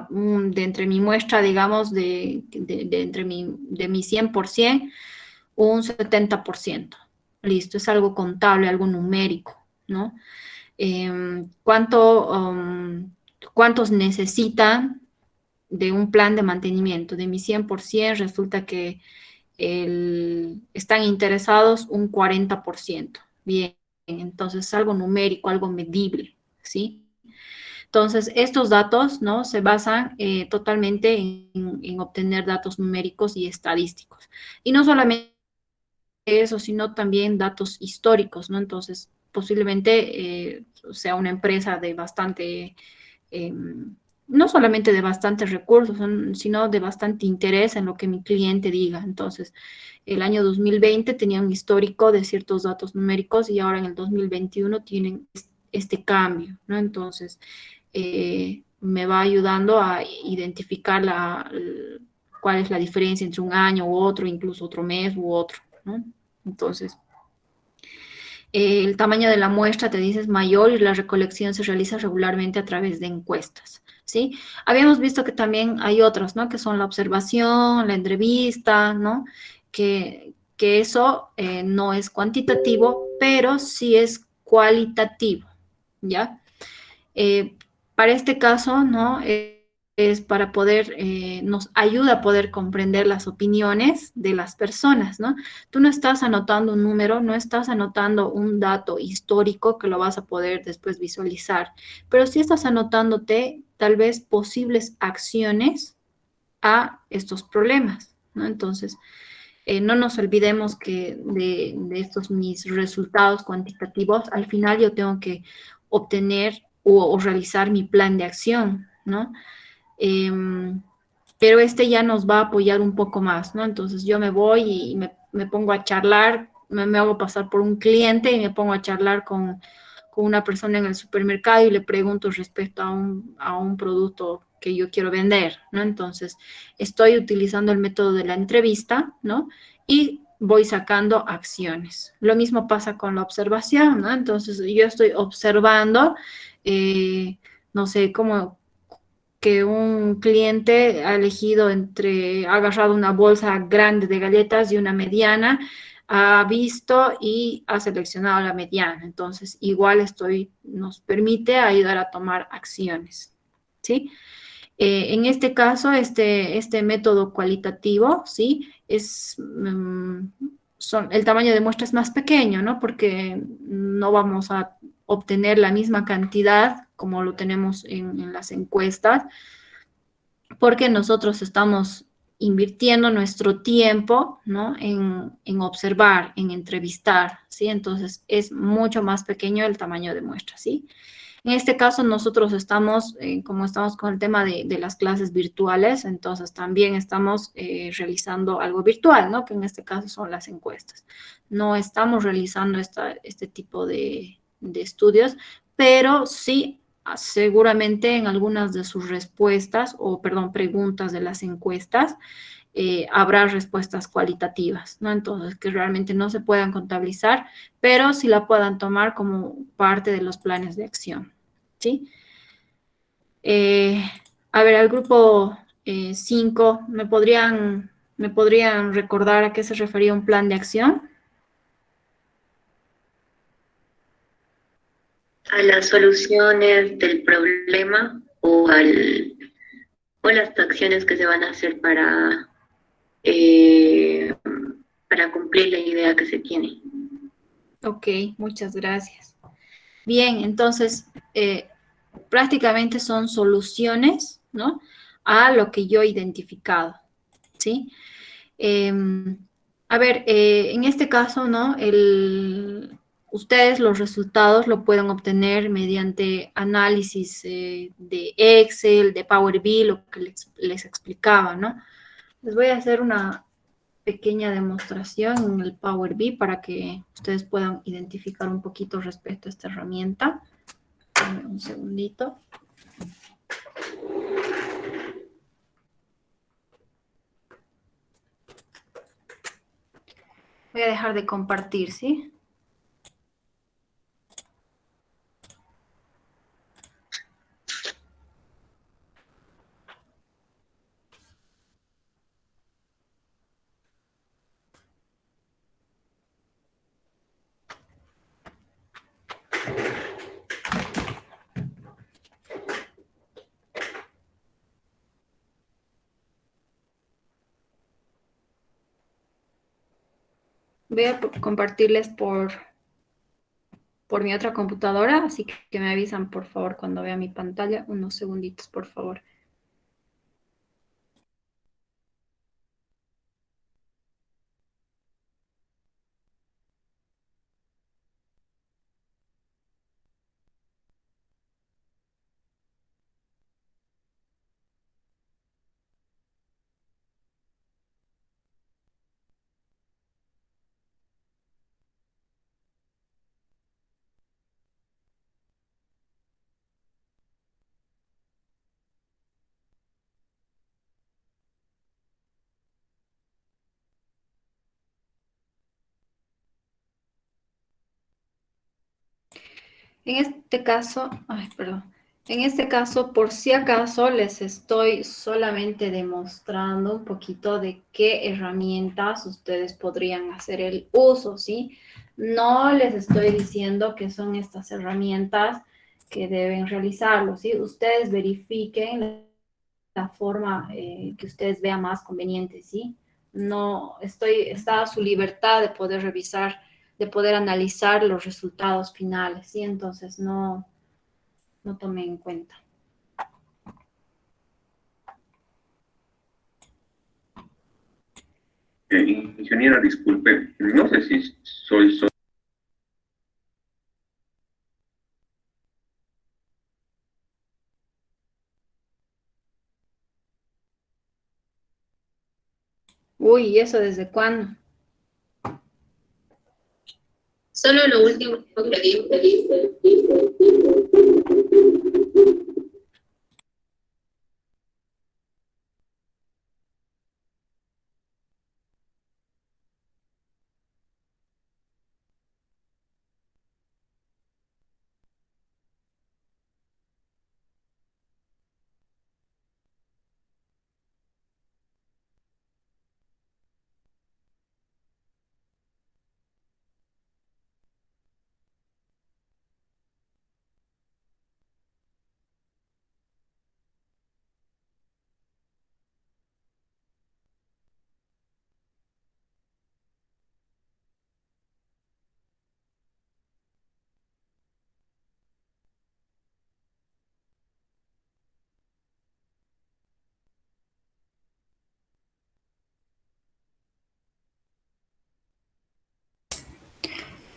De entre mi muestra, digamos, de mi 100%, un 70%. Listo, es algo contable, algo numérico, ¿no? ¿Cuántos necesitan de un plan de mantenimiento? De mi 100%, resulta que están interesados un 40%. Bien, entonces es algo numérico, algo medible, ¿sí? Entonces, estos datos, ¿no? Se basan totalmente en obtener datos numéricos y estadísticos. Y no solamente eso, sino también datos históricos, ¿no? Entonces, posiblemente sea una empresa de bastante, no solamente de bastantes recursos, sino de bastante interés en lo que mi cliente diga. Entonces, el año 2020 tenía un histórico de ciertos datos numéricos y ahora en el 2021 tienen este cambio, ¿no? Entonces, me va ayudando a identificar cuál es la diferencia entre un año u otro, incluso otro mes u otro, ¿no? Entonces, el tamaño de la muestra, te dices, mayor y la recolección se realiza regularmente a través de encuestas, ¿sí? Habíamos visto que también hay otras, ¿no? Que son la observación, la entrevista, ¿no? Que eso no es cuantitativo, pero sí es cualitativo, ¿ya? Eh, para este caso, ¿no? Es para poder, nos ayuda a poder comprender las opiniones de las personas, ¿no? Tú no estás anotando un número, no estás anotando un dato histórico que lo vas a poder después visualizar, pero sí estás anotándote tal vez posibles acciones a estos problemas, ¿no? Entonces, no nos olvidemos que de estos mis resultados cuantitativos, al final yo tengo que obtener o realizar mi plan de acción, ¿no? Pero este ya nos va a apoyar un poco más, ¿no? Entonces yo me voy y me pongo a charlar, me hago pasar por un cliente y me pongo a charlar con una persona en el supermercado y le pregunto respecto a un producto que yo quiero vender, ¿no? Entonces estoy utilizando el método de la entrevista, ¿no? Y voy sacando acciones. Lo mismo pasa con la observación, ¿no? Entonces yo estoy observando, no sé, cómo que un cliente ha elegido ha agarrado una bolsa grande de galletas y una mediana, ha visto y ha seleccionado la mediana. Entonces, igual nos permite ayudar a tomar acciones, ¿sí? En este caso, este método cualitativo, ¿sí? El tamaño de muestra es más pequeño, ¿no? Porque no vamos a obtener la misma cantidad como lo tenemos en las encuestas, porque nosotros estamos invirtiendo nuestro tiempo, ¿no? En observar, en entrevistar, ¿sí? Entonces, es mucho más pequeño el tamaño de muestra, ¿sí? En este caso, nosotros estamos, como estamos con el tema de las clases virtuales, entonces también estamos realizando algo virtual, ¿no? Que en este caso son las encuestas. No estamos realizando este tipo de estudios, pero sí, seguramente en algunas de sus respuestas, o perdón, preguntas de las encuestas, habrá respuestas cualitativas, ¿no? Entonces, que realmente no se puedan contabilizar, pero sí la puedan tomar como parte de los planes de acción, ¿sí? A ver, al grupo 5, ¿me podrían recordar a qué se refería un plan de acción? A las soluciones del problema o las acciones que se van a hacer eh, para cumplir la idea que se tiene. Ok, muchas gracias. Bien, entonces, prácticamente son soluciones, ¿no? A lo que yo he identificado, ¿sí? A ver, en este caso, ¿no? Ustedes los resultados lo pueden obtener mediante análisis de Excel, de Power BI, lo que les explicaba, ¿no? Les voy a hacer una pequeña demostración en el Power BI para que ustedes puedan identificar un poquito respecto a esta herramienta. Dame un segundito. Voy a dejar de compartir, ¿sí? Voy a compartirles por mi otra computadora, así que me avisan, por favor, cuando vean mi pantalla. Unos segunditos, por favor. En este caso, ay, perdón. En este caso, por si acaso, les estoy solamente demostrando un poquito de qué herramientas ustedes podrían hacer el uso, ¿sí? No les estoy diciendo que son estas herramientas que deben realizarlo, ¿sí? Ustedes verifiquen la forma que ustedes vean más conveniente, ¿sí? No está a su libertad de poder revisar, de poder analizar los resultados finales, ¿sí? Entonces, no tomen en cuenta. Ingeniera, disculpe, no sé si soy. Uy, ¿y eso desde cuándo? Solo lo último que dijo.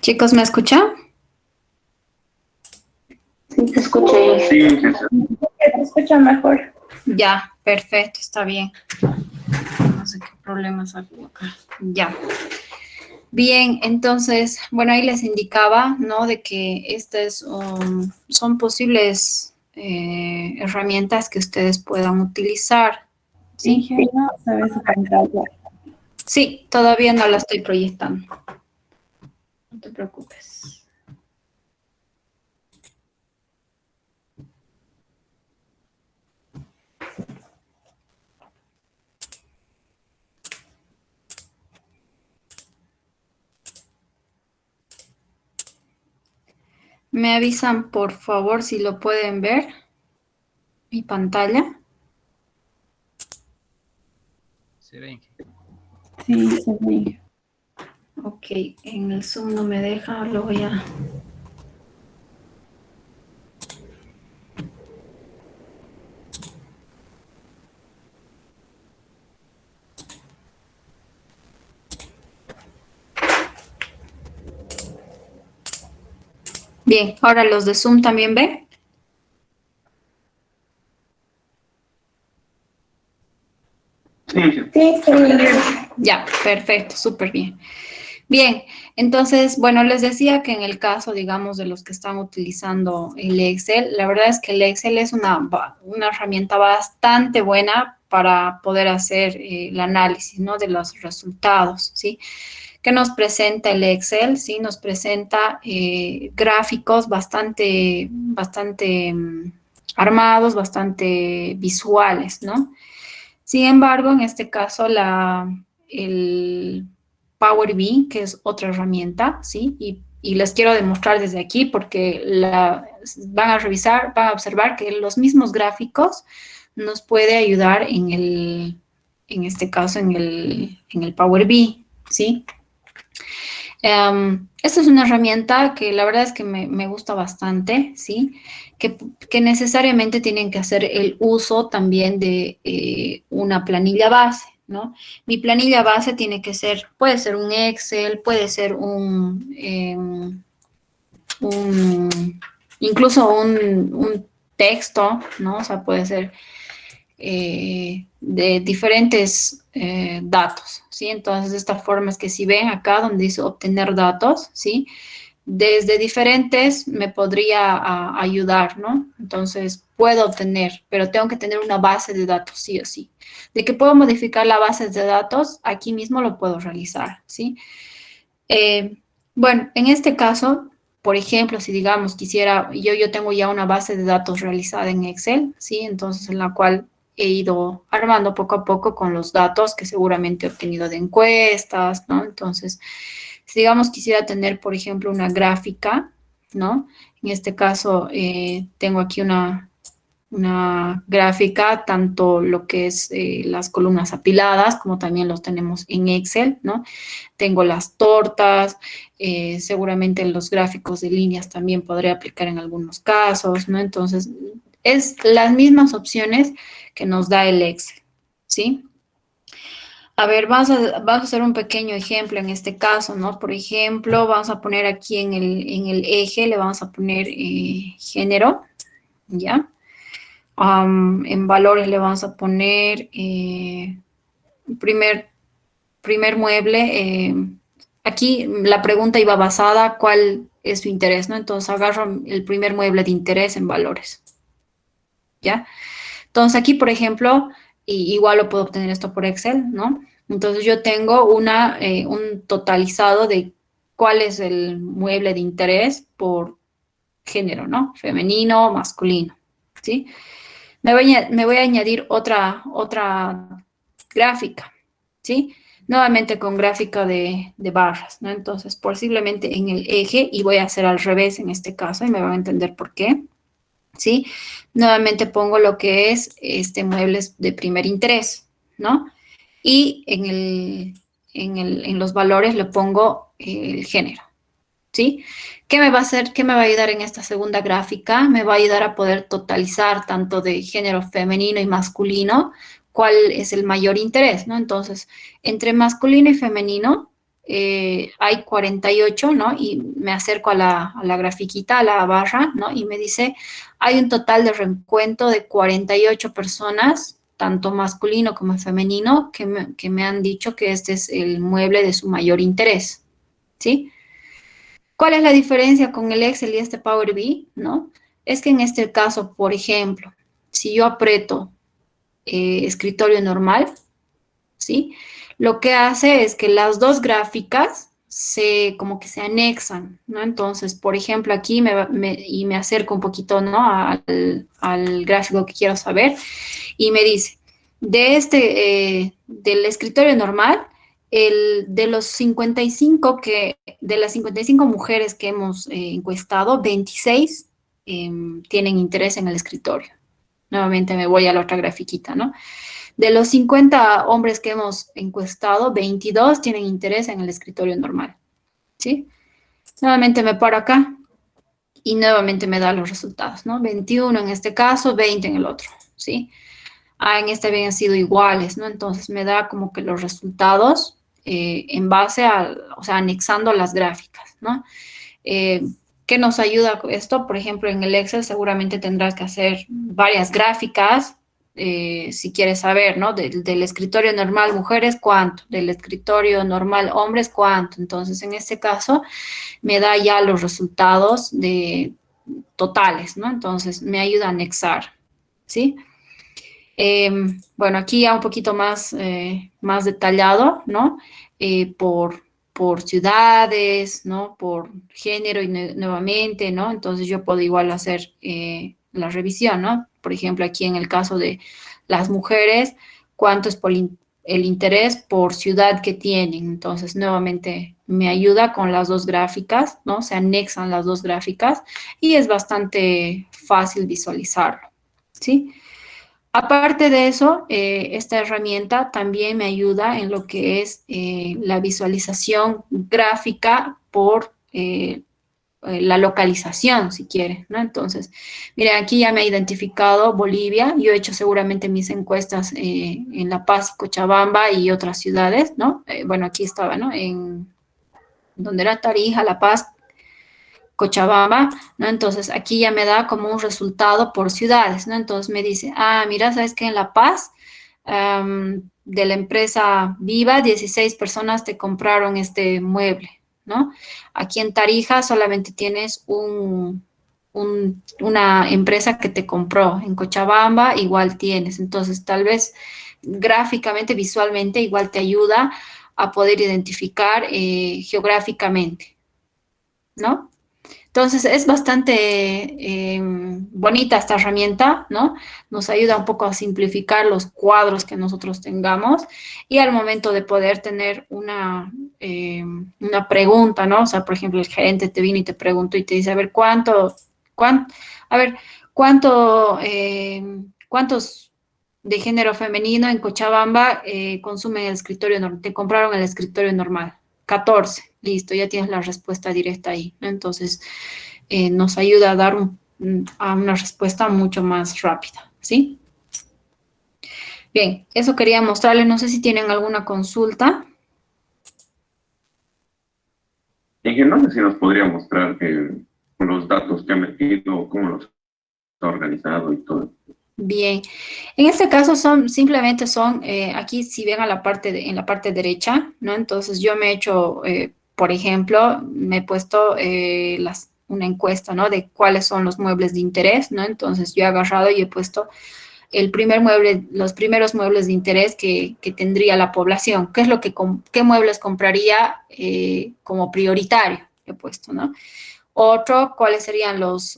Chicos, ¿me escuchan? Sí, te escuché. Sí, Te escucha mejor. Ya, perfecto, está bien. No sé qué problemas hay acá. Ya. Bien, entonces, bueno, ahí les indicaba, ¿no? De que son posibles herramientas que ustedes puedan utilizar. ¿Sí? Ingeniero, se ve su pantalla. Sí, todavía no la estoy proyectando. No te preocupes. Me avisan, por favor, si lo pueden ver, mi pantalla. Se ve, Inge. Sí, se ve. Ok, en el Zoom no me deja, lo voy a... Bien, ahora los de Zoom también ven. sí. Ya, perfecto, súper bien. Bien, entonces, bueno, les decía que en el caso, digamos, de los que están utilizando el Excel, la verdad es que el Excel es una herramienta bastante buena para poder hacer el análisis, ¿no? De los resultados, ¿sí? ¿Qué nos presenta el Excel? Sí, nos presenta gráficos bastante armados, bastante visuales, ¿no? Sin embargo, en este caso, el Power BI, que es otra herramienta, ¿sí? Y les quiero demostrar desde aquí porque van a revisar, van a observar que los mismos gráficos nos puede ayudar en este caso, en el Power BI, ¿sí? Esta es una herramienta que la verdad es que me gusta bastante, ¿sí? Que necesariamente tienen que hacer el uso también de una planilla base, ¿no? Mi planilla base tiene que ser, puede ser un Excel, puede ser incluso un texto, ¿no? O sea, puede ser de diferentes datos, ¿sí? Entonces, de esta forma es que si ven acá donde dice obtener datos, ¿sí? Desde diferentes me podría ayudar, ¿no? Entonces, puedo obtener, pero tengo que tener una base de datos, sí o sí. De que puedo modificar la base de datos, aquí mismo lo puedo realizar, ¿sí? Bueno, en este caso, por ejemplo, si digamos quisiera, yo tengo ya una base de datos realizada en Excel, ¿sí? Entonces, en la cual he ido armando poco a poco con los datos que seguramente he obtenido de encuestas, ¿no? Entonces, si digamos quisiera tener, por ejemplo, una gráfica, ¿no? En este caso, tengo aquí una gráfica, tanto lo que es las columnas apiladas, como también los tenemos en Excel, ¿no? Tengo las tortas, seguramente los gráficos de líneas también podría aplicar en algunos casos, ¿no? Entonces, es las mismas opciones que nos da el Excel, ¿sí? A ver, vamos a hacer un pequeño ejemplo en este caso, ¿no? Por ejemplo, vamos a poner aquí en el eje, le vamos a poner género, ¿ya? En valores le vamos a poner primer mueble. Aquí la pregunta iba basada, ¿cuál es su interés, no? Entonces agarro el primer mueble de interés en valores, ¿ya? Entonces aquí, por ejemplo, igual lo puedo obtener esto por Excel, ¿no? Entonces yo tengo un totalizado de cuál es el mueble de interés por género, ¿no? Femenino, masculino, ¿sí? Me voy a añadir otra gráfica, ¿sí? Nuevamente con gráfica de barras, ¿no? Entonces, posiblemente en el eje, y voy a hacer al revés en este caso, y me van a entender por qué, ¿sí? Nuevamente pongo lo que es este mueble de primer interés, ¿no? Y en los valores le pongo el género, ¿sí? ¿Qué me va a hacer? ¿Qué me va a ayudar en esta segunda gráfica? Me va a ayudar a poder totalizar tanto de género femenino y masculino, cuál es el mayor interés, ¿no? Entonces, entre masculino y femenino hay 48, ¿no? Y me acerco a la grafiquita, a la barra, ¿no? Y me dice, hay un total de recuento de 48 personas, tanto masculino como femenino, que me han dicho que este es el mueble de su mayor interés, ¿sí? ¿Cuál es la diferencia con el Excel y este Power BI, no? Es que en este caso, por ejemplo, si yo aprieto escritorio normal, ¿sí? Lo que hace es que las dos gráficas como que se anexan, ¿no? Entonces, por ejemplo, aquí me acerco un poquito, ¿no? Al gráfico que quiero saber y me dice, del escritorio normal, de las 55 mujeres que hemos encuestado, 26 tienen interés en el escritorio. Nuevamente me voy a la otra grafiquita, ¿no? De los 50 hombres que hemos encuestado, 22 tienen interés en el escritorio normal, ¿sí? Nuevamente me paro acá y nuevamente me da los resultados, ¿no? 21 en este caso, 20 en el otro, ¿sí? En este habían sido iguales, ¿no? Entonces me da como que los resultados en base o sea, anexando las gráficas, ¿no? ¿Qué nos ayuda esto? Por ejemplo, en el Excel seguramente tendrás que hacer varias gráficas, si quieres saber, ¿no? Del escritorio normal mujeres, ¿cuánto? Del escritorio normal hombres, ¿cuánto? Entonces, en este caso, me da ya los resultados totales, ¿no? Entonces, me ayuda a anexar, ¿sí? Bueno, aquí ya un poquito más detallado, ¿no? Por ciudades, ¿no? Por género y nuevamente, ¿no? Entonces yo puedo igual hacer la revisión, ¿no? Por ejemplo, aquí en el caso de las mujeres, ¿cuánto es por el interés por ciudad que tienen? Entonces, nuevamente me ayuda con las dos gráficas, ¿no? Se anexan las dos gráficas y es bastante fácil visualizarlo, ¿sí? Aparte de eso, esta herramienta también me ayuda en lo que es la visualización gráfica por la localización, si quiere, ¿no? Entonces, miren, aquí ya me ha identificado Bolivia. Yo he hecho seguramente mis encuestas en La Paz, Cochabamba y otras ciudades, ¿no? Bueno, aquí estaba, ¿no? En donde era Tarija, La Paz, Cochabamba, ¿no? Entonces, aquí ya me da como un resultado por ciudades, ¿no? Entonces me dice, mira, ¿sabes qué? En La Paz, de la empresa Viva, 16 personas te compraron este mueble, ¿no? Aquí en Tarija solamente tienes una empresa que te compró. En Cochabamba igual tienes. Entonces, tal vez gráficamente, visualmente, igual te ayuda a poder identificar geográficamente, ¿no? Entonces es bastante bonita esta herramienta, ¿no? Nos ayuda un poco a simplificar los cuadros que nosotros tengamos y al momento de poder tener una pregunta, ¿no? O sea, por ejemplo, el gerente te viene y te preguntó y te dice, a ver, ¿cuántos de género femenino en Cochabamba consumen el escritorio normal? Te compraron el escritorio normal. 14, listo, ya tienes la respuesta directa ahí, ¿no? Entonces, nos ayuda a dar a una respuesta mucho más rápida, ¿sí? Bien, eso quería mostrarles, no sé si tienen alguna consulta. Y no sé si nos podría mostrar los datos que ha metido, cómo los ha organizado y todo. Bien, en este caso simplemente son, aquí si ven a en la parte derecha, ¿no? Entonces yo me he hecho, por ejemplo, me he puesto una encuesta, ¿no? De cuáles son los muebles de interés, ¿no? Entonces yo he agarrado y he puesto los primeros muebles de interés que tendría la población. ¿Qué muebles compraría como prioritario? He puesto, ¿no? Otro, ¿cuáles serían los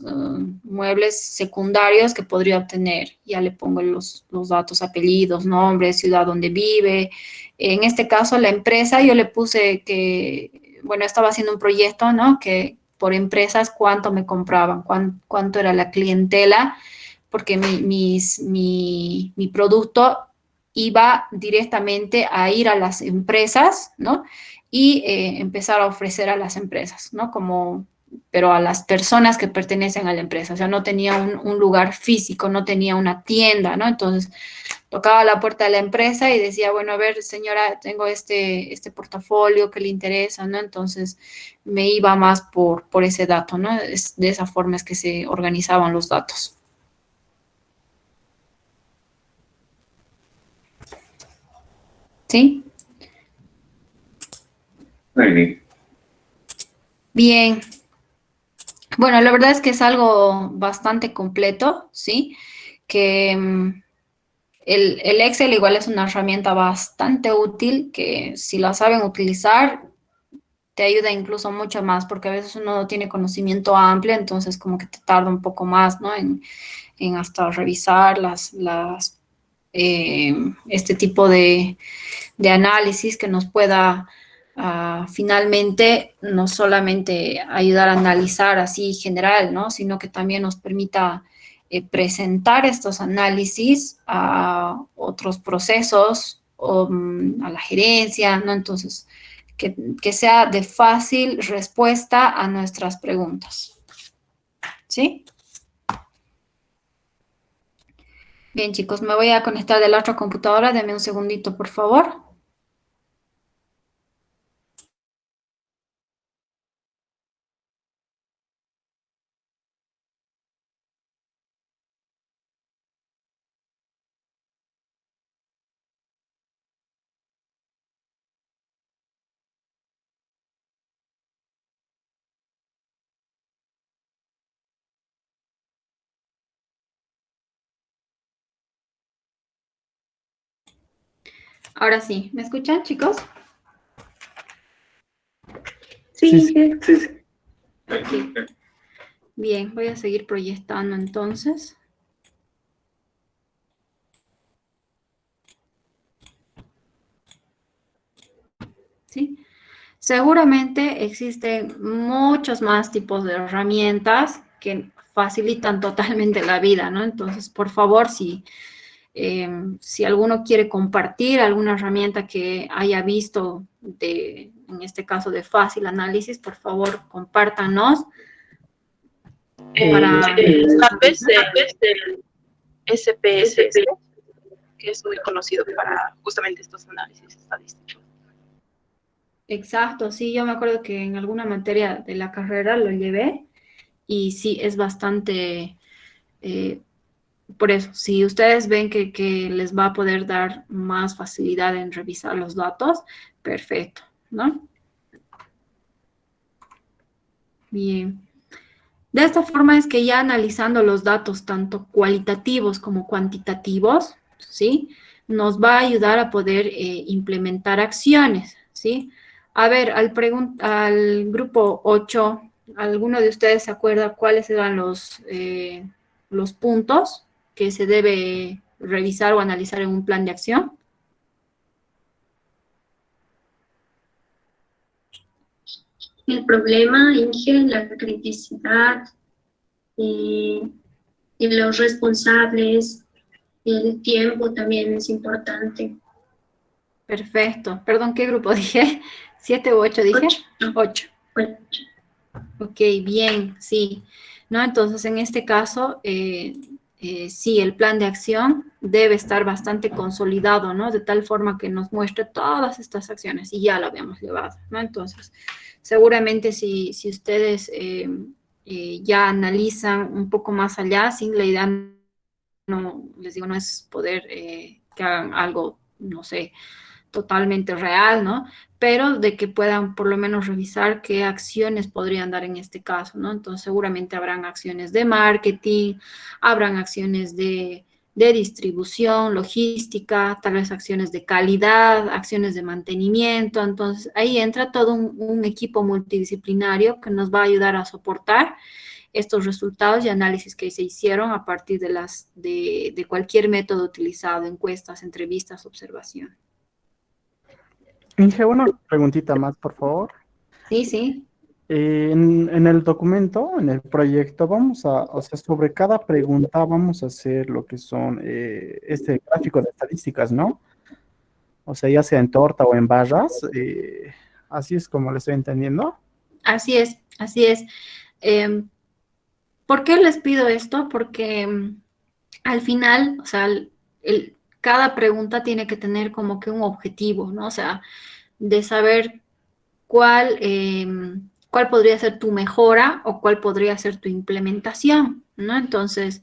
muebles secundarios que podría obtener? Ya le pongo los datos, apellidos, nombre, ciudad donde vive. En este caso, la empresa, yo le puse que, bueno, estaba haciendo un proyecto, ¿no? Que por empresas, cuánto me compraban, cuánto era la clientela, porque mi producto iba directamente a ir a las empresas, ¿no? Y empezar a ofrecer a las empresas, ¿no? Pero a las personas que pertenecen a la empresa, o sea, no tenía un lugar físico, no tenía una tienda, ¿no? Entonces, tocaba la puerta de la empresa y decía, bueno, a ver, señora, tengo este portafolio que le interesa, ¿no? Entonces, me iba más por ese dato, ¿no? De esa forma es que se organizaban los datos. ¿Sí? Bien. Bueno, la verdad es que es algo bastante completo, ¿sí? Que el Excel igual es una herramienta bastante útil que si la saben utilizar te ayuda incluso mucho más porque a veces uno no tiene conocimiento amplio, entonces como que te tarda un poco más, ¿no? En hasta revisar este tipo de análisis que nos pueda finalmente no solamente ayudar a analizar así general, ¿no? Sino que también nos permita presentar estos análisis a otros procesos o a la gerencia, ¿no? Entonces, que sea de fácil respuesta a nuestras preguntas. ¿Sí? Bien, chicos, me voy a conectar de la otra computadora. Denme un segundito, por favor. Ahora sí, ¿me escuchan, chicos? Sí. Okay. Bien, voy a seguir proyectando entonces. ¿Sí? Seguramente existen muchos más tipos de herramientas que facilitan totalmente la vida, ¿no? Entonces, por favor, si alguno quiere compartir alguna herramienta que haya visto en este caso de fácil análisis, por favor, compártanos. Tal vez del SPS, que es muy conocido para justamente estos análisis estadísticos. Exacto, sí, yo me acuerdo que en alguna materia de la carrera lo llevé y sí, es bastante, por eso, si ustedes ven que les va a poder dar más facilidad en revisar los datos, perfecto, ¿no? Bien. De esta forma es que ya analizando los datos tanto cualitativos como cuantitativos, ¿sí? Nos va a ayudar a poder implementar acciones, ¿sí? A ver, al grupo 8, ¿alguno de ustedes se acuerda cuáles eran los puntos que se debe revisar o analizar en un plan de acción? El problema, Inge, la criticidad, y los responsables, el tiempo también es importante. Perfecto. Perdón, ¿qué grupo dije? ¿7 u 8 dije? 8. Ok, bien, sí. ¿No? Entonces, en este caso, sí, el plan de acción debe estar bastante consolidado, ¿no? De tal forma que nos muestre todas estas acciones y ya lo habíamos llevado, ¿no? Entonces, seguramente si ustedes ya analizan un poco más allá, sí, la idea, no, les digo, no es poder que hagan algo, no sé, totalmente real, ¿no? Pero de que puedan por lo menos revisar qué acciones podrían dar en este caso, ¿no? Entonces seguramente habrán acciones de marketing, habrán acciones de distribución, logística, tal vez acciones de calidad, acciones de mantenimiento. Entonces ahí entra todo un equipo multidisciplinario que nos va a ayudar a soportar estos resultados y análisis que se hicieron a partir de cualquier método utilizado, encuestas, entrevistas, observación. Inge, una preguntita más, por favor. Sí, sí. En el documento, en el proyecto, o sea, sobre cada pregunta vamos a hacer lo que son este gráfico de estadísticas, ¿no? O sea, ya sea en torta o en barras, así es como lo estoy entendiendo. Así es, así es. ¿Por qué les pido esto? Porque al final, o sea, cada pregunta tiene que tener como que un objetivo, ¿no? O sea, de saber cuál podría ser tu mejora o cuál podría ser tu implementación, ¿no? Entonces,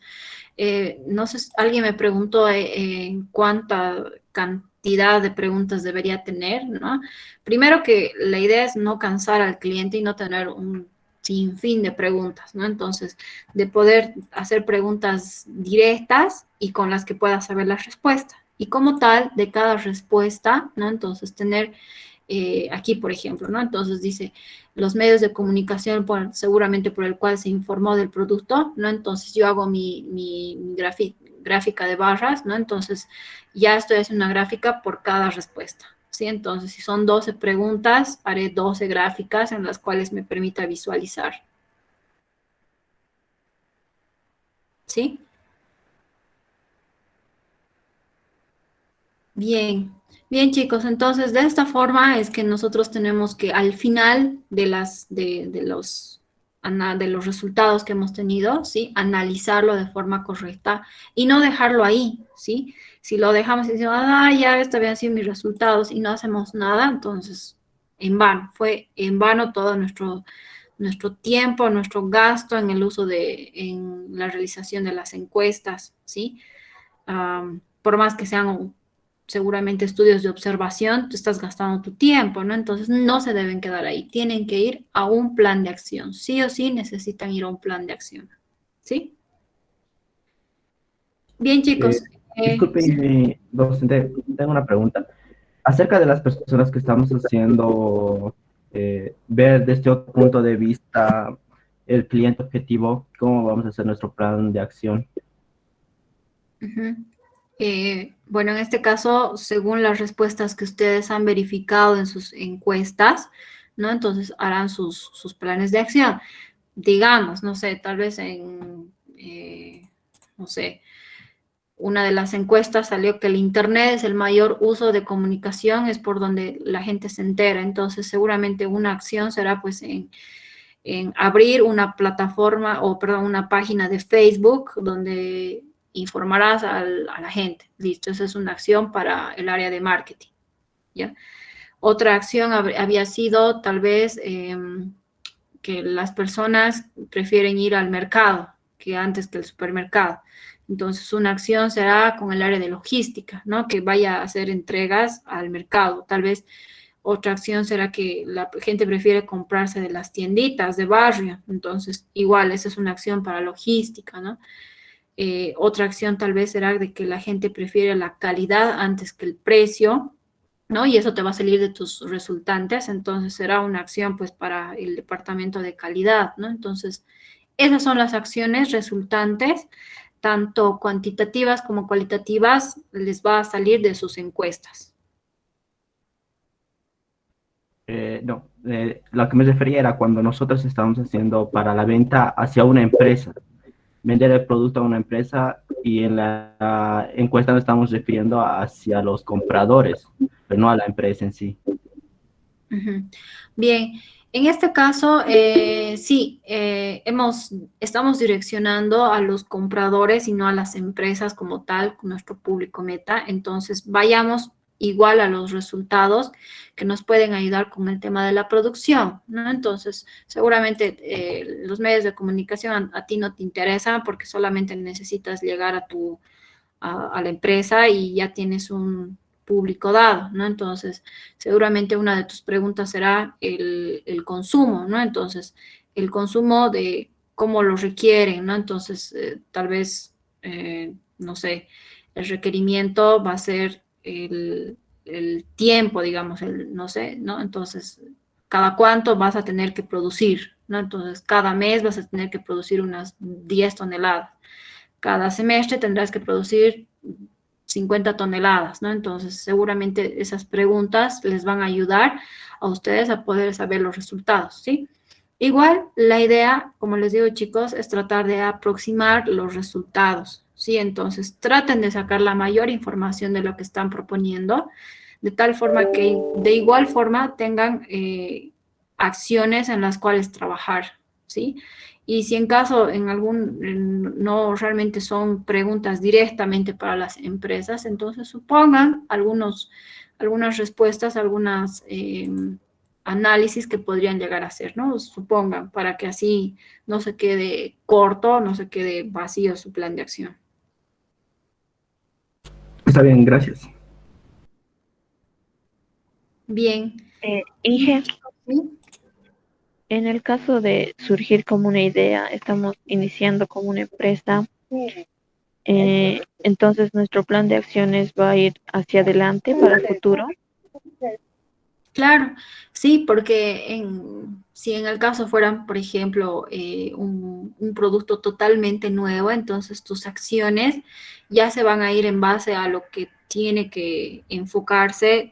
no sé, alguien me preguntó en cuánta cantidad de preguntas debería tener, ¿no? Primero que la idea es no cansar al cliente y no tener un sinfín de preguntas, ¿no? Entonces, de poder hacer preguntas directas y con las que pueda saber la respuesta. Y como tal, de cada respuesta, ¿no? Entonces, tener aquí, por ejemplo, ¿no? Entonces dice, los medios de comunicación seguramente por el cual se informó del producto, ¿no? Entonces yo hago mi gráfica de barras, ¿no? Entonces ya estoy haciendo una gráfica por cada respuesta, ¿sí? Entonces si son 12 preguntas, haré 12 gráficas en las cuales me permita visualizar, ¿sí? Bien, bien chicos, entonces de esta forma es que nosotros tenemos que al final de los resultados que hemos tenido, ¿sí? Analizarlo de forma correcta y no dejarlo ahí, ¿sí? Si lo dejamos y decimos, ya estos habían sido mis resultados y no hacemos nada, entonces en vano, fue en vano todo nuestro tiempo, nuestro gasto en el uso en la realización de las encuestas, ¿sí? Por más que sean seguramente estudios de observación, tú estás gastando tu tiempo, ¿no? Entonces no se deben quedar ahí, tienen que ir a un plan de acción, sí o sí necesitan ir a un plan de acción, ¿sí? Bien, chicos. Disculpe, Sí. docente, tengo una pregunta. Acerca de las personas que estamos haciendo, ver desde otro punto de vista el cliente objetivo, ¿cómo vamos a hacer nuestro plan de acción? Uh-huh. Bueno, en este caso, según las respuestas que ustedes han verificado en sus encuestas, ¿no? Entonces harán sus planes de acción. Digamos, no sé, tal vez no sé, una de las encuestas salió que el Internet es el mayor uso de comunicación, es por donde la gente se entera. Entonces, seguramente una acción será pues en abrir una plataforma o, perdón, una página de Facebook donde informarás a la gente. Listo, esa es una acción para el área de marketing, ¿ya? Otra acción había sido tal vez que las personas prefieren ir al mercado que antes que el supermercado. Entonces, una acción será con el área de logística, ¿no? Que vaya a hacer entregas al mercado. Tal vez otra acción será que la gente prefiere comprarse de las tienditas de barrio. Entonces, igual, esa es una acción para logística, ¿no? Otra acción tal vez será de que la gente prefiere la calidad antes que el precio. ¿no? Y eso te va a salir de tus resultantes, entonces será una acción pues para el departamento de calidad, ¿no? Entonces, esas son las acciones resultantes, tanto cuantitativas como cualitativas, les va a salir de sus encuestas. No, lo que me refería era cuando nosotros estamos haciendo para la venta hacia una empresa, vender el producto a una empresa, y en la encuesta nos estamos refiriendo hacia los compradores, pero no a la empresa en sí. Ujú. Bien, en este caso, sí, estamos direccionando a los compradores y no a las empresas como tal, con nuestro público meta. Entonces, vayamos igual a los resultados que nos pueden ayudar con el tema de la producción, ¿no? Entonces, seguramente los medios de comunicación a ti no te interesan porque solamente necesitas llegar a la empresa y ya tienes un público dado, ¿no? Entonces, seguramente una de tus preguntas será el consumo, ¿no? Entonces, el consumo de cómo lo requieren, ¿no? Entonces, tal vez, no sé, el requerimiento va a ser el tiempo, digamos, no sé, ¿no? Entonces, cada cuánto vas a tener que producir, ¿no? Entonces, cada mes vas a tener que producir unas 10 toneladas. Cada semestre tendrás que producir 50 toneladas, ¿no? Entonces, seguramente esas preguntas les van a ayudar a ustedes a poder saber los resultados, ¿sí? Igual, la idea, como les digo, chicos, es tratar de aproximar los resultados, ¿sí? Entonces, traten de sacar la mayor información de lo que están proponiendo, de tal forma que de igual forma tengan acciones en las cuales trabajar, ¿sí? Y si en caso no realmente son preguntas directamente para las empresas, entonces supongan algunas respuestas, algunas análisis que podrían llegar a hacer, ¿no? Supongan, para que así no se quede corto, no se quede vacío su plan de acción. Está bien, gracias. Bien. Inge, ¿Sí? en el caso de surgir como una idea, estamos iniciando como una empresa, entonces nuestro plan de acciones va a ir hacia adelante para el futuro. Claro, sí, porque si en el caso fueran, por ejemplo, un producto totalmente nuevo, entonces tus acciones ya se van a ir en base a lo que tiene que enfocarse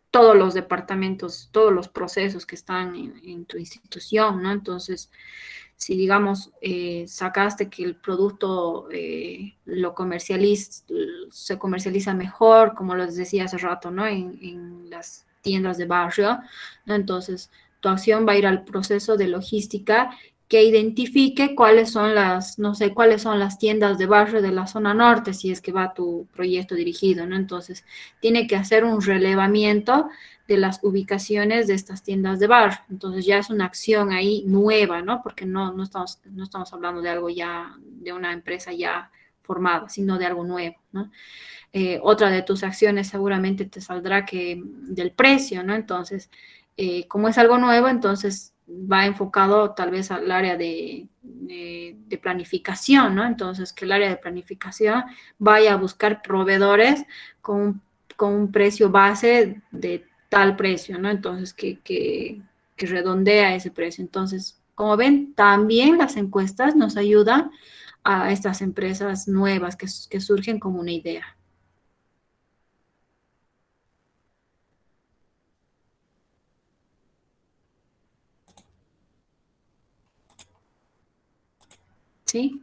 todos los departamentos, todos los procesos que están en tu institución, ¿no? Entonces, si digamos, sacaste que el producto se comercializa mejor, como les decía hace rato, ¿no? En las tiendas de barrio, ¿no? Entonces, tu acción va a ir al proceso de logística que identifique cuáles son cuáles son las tiendas de barrio de la zona norte, si es que va tu proyecto dirigido, ¿no? Entonces, tiene que hacer un relevamiento de las ubicaciones de estas tiendas de barrio. Entonces, ya es una acción ahí nueva, ¿no? Porque no estamos hablando de algo ya, de una empresa ya formada, sino de algo nuevo, ¿no? Otra de tus acciones seguramente te saldrá del precio, ¿no? Entonces, como es algo nuevo, entonces va enfocado tal vez al área de planificación, ¿no? Entonces, que el área de planificación vaya a buscar proveedores con un precio base de tal precio, ¿no? Entonces, que redondea ese precio. Entonces, como ven, también las encuestas nos ayudan a estas empresas nuevas que surgen como una idea. ¿Sí?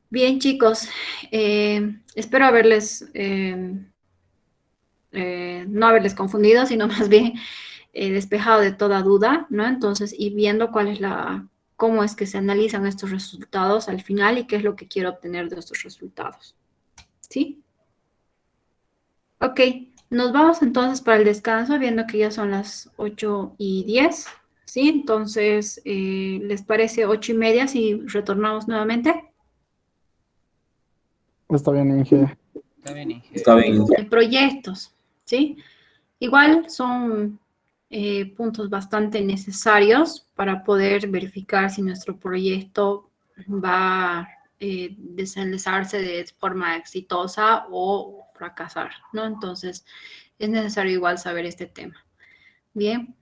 Bien, chicos, espero no haberles confundido, sino más bien despejado de toda duda, ¿no? Entonces, y viendo cómo es que se analizan estos resultados al final y qué es lo que quiero obtener de estos resultados. ¿Sí? Ok, nos vamos entonces para el descanso, viendo que ya son las 8:10, ¿sí? Entonces, ¿les parece 8:30 si retornamos nuevamente? Está bien, Inge. Está bien, Inge. Está bien. Proyectos, ¿sí? Igual son puntos bastante necesarios para poder verificar si nuestro proyecto va a desenlazarse de forma exitosa o fracasar, ¿no? Entonces, es necesario igual saber este tema. Bien.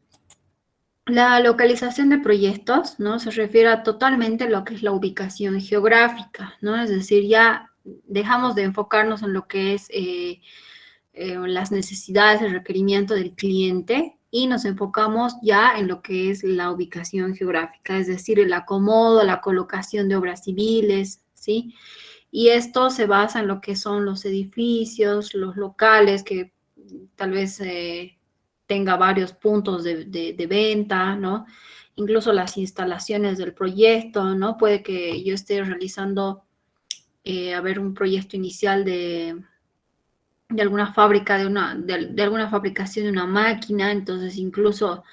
La localización de proyectos, ¿no? Se refiere a totalmente lo que es la ubicación geográfica, ¿no? Es decir, ya dejamos de enfocarnos en lo que es las necesidades, el requerimiento del cliente y nos enfocamos ya en lo que es la ubicación geográfica, es decir, el acomodo, la colocación de obras civiles, ¿sí? Y esto se basa en lo que son los edificios, los locales que tal vez tenga varios puntos de venta, ¿no? Incluso las instalaciones del proyecto, ¿no? Puede que yo esté realizando, un proyecto inicial de alguna fábrica, de alguna fabricación de una máquina, entonces incluso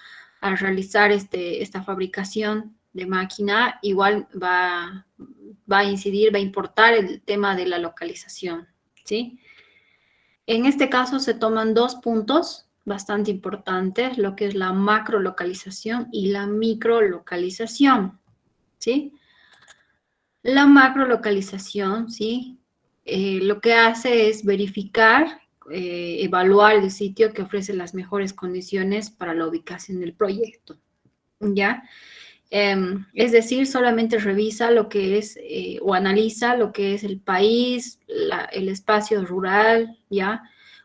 al realizar esta fabricación de máquina, igual va a incidir, va a importar el tema de la localización, ¿sí? En este caso se toman dos puntos bastante importantes, lo que es la macrolocalización y la microlocalización, ¿sí? La macrolocalización, ¿sí? Lo que hace es verificar, evaluar el sitio que ofrece las mejores condiciones para la ubicación del proyecto, ¿ya? Es decir, solamente revisa lo que es o analiza lo que es el país, el espacio rural, ¿ya?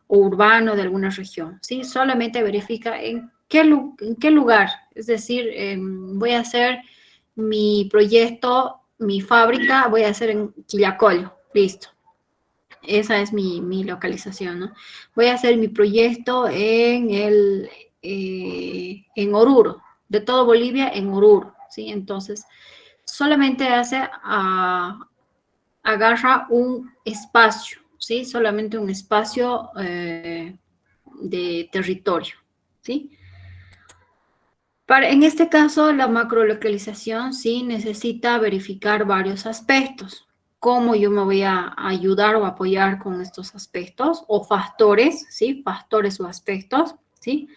O urbano de alguna región, ¿sí? Solamente verifica en qué lugar, es decir, voy a hacer mi proyecto, mi fábrica, voy a hacer en Quillacollo, listo. Esa es mi localización, ¿no? Voy a hacer mi proyecto en Oruro, de todo Bolivia en Oruro, ¿sí? Entonces, solamente agarra un espacio, ¿sí? Solamente un espacio de territorio, ¿sí? En este caso, la macrolocalización, sí, necesita verificar varios aspectos. ¿Cómo yo me voy a ayudar o apoyar con estos aspectos? O factores, ¿sí? Factores o aspectos, ¿sí?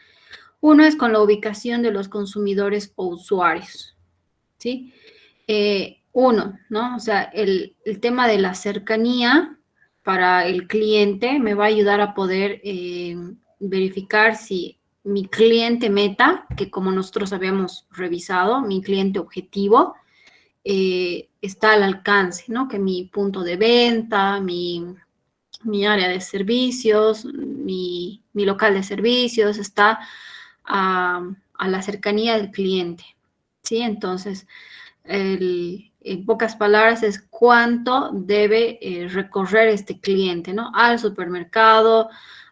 Uno es con la ubicación de los consumidores o usuarios, ¿sí? Uno, ¿no? O sea, el tema de la cercanía para el cliente me va a ayudar a poder verificar si mi cliente meta, que como nosotros habíamos revisado, mi cliente objetivo, está al alcance, ¿no? Que mi punto de venta, mi área de servicios, mi local de servicios está a la cercanía del cliente, ¿sí? Entonces, en pocas palabras, es cuánto debe recorrer este cliente, ¿no? Al supermercado,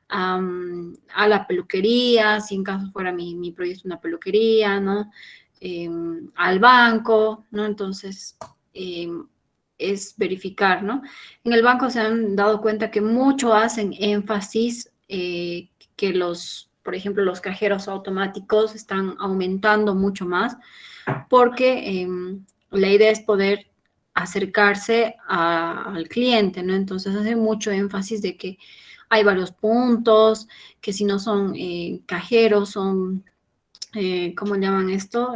a la peluquería, si en caso fuera mi proyecto una peluquería, ¿no? Al banco, ¿no? Entonces, es verificar, ¿no? En el banco se han dado cuenta que mucho hacen énfasis que por ejemplo, los cajeros automáticos están aumentando mucho más porque la idea es poder acercarse al cliente, ¿no? Entonces hace mucho énfasis de que hay varios puntos, que si no son cajeros, son, ¿cómo llaman esto?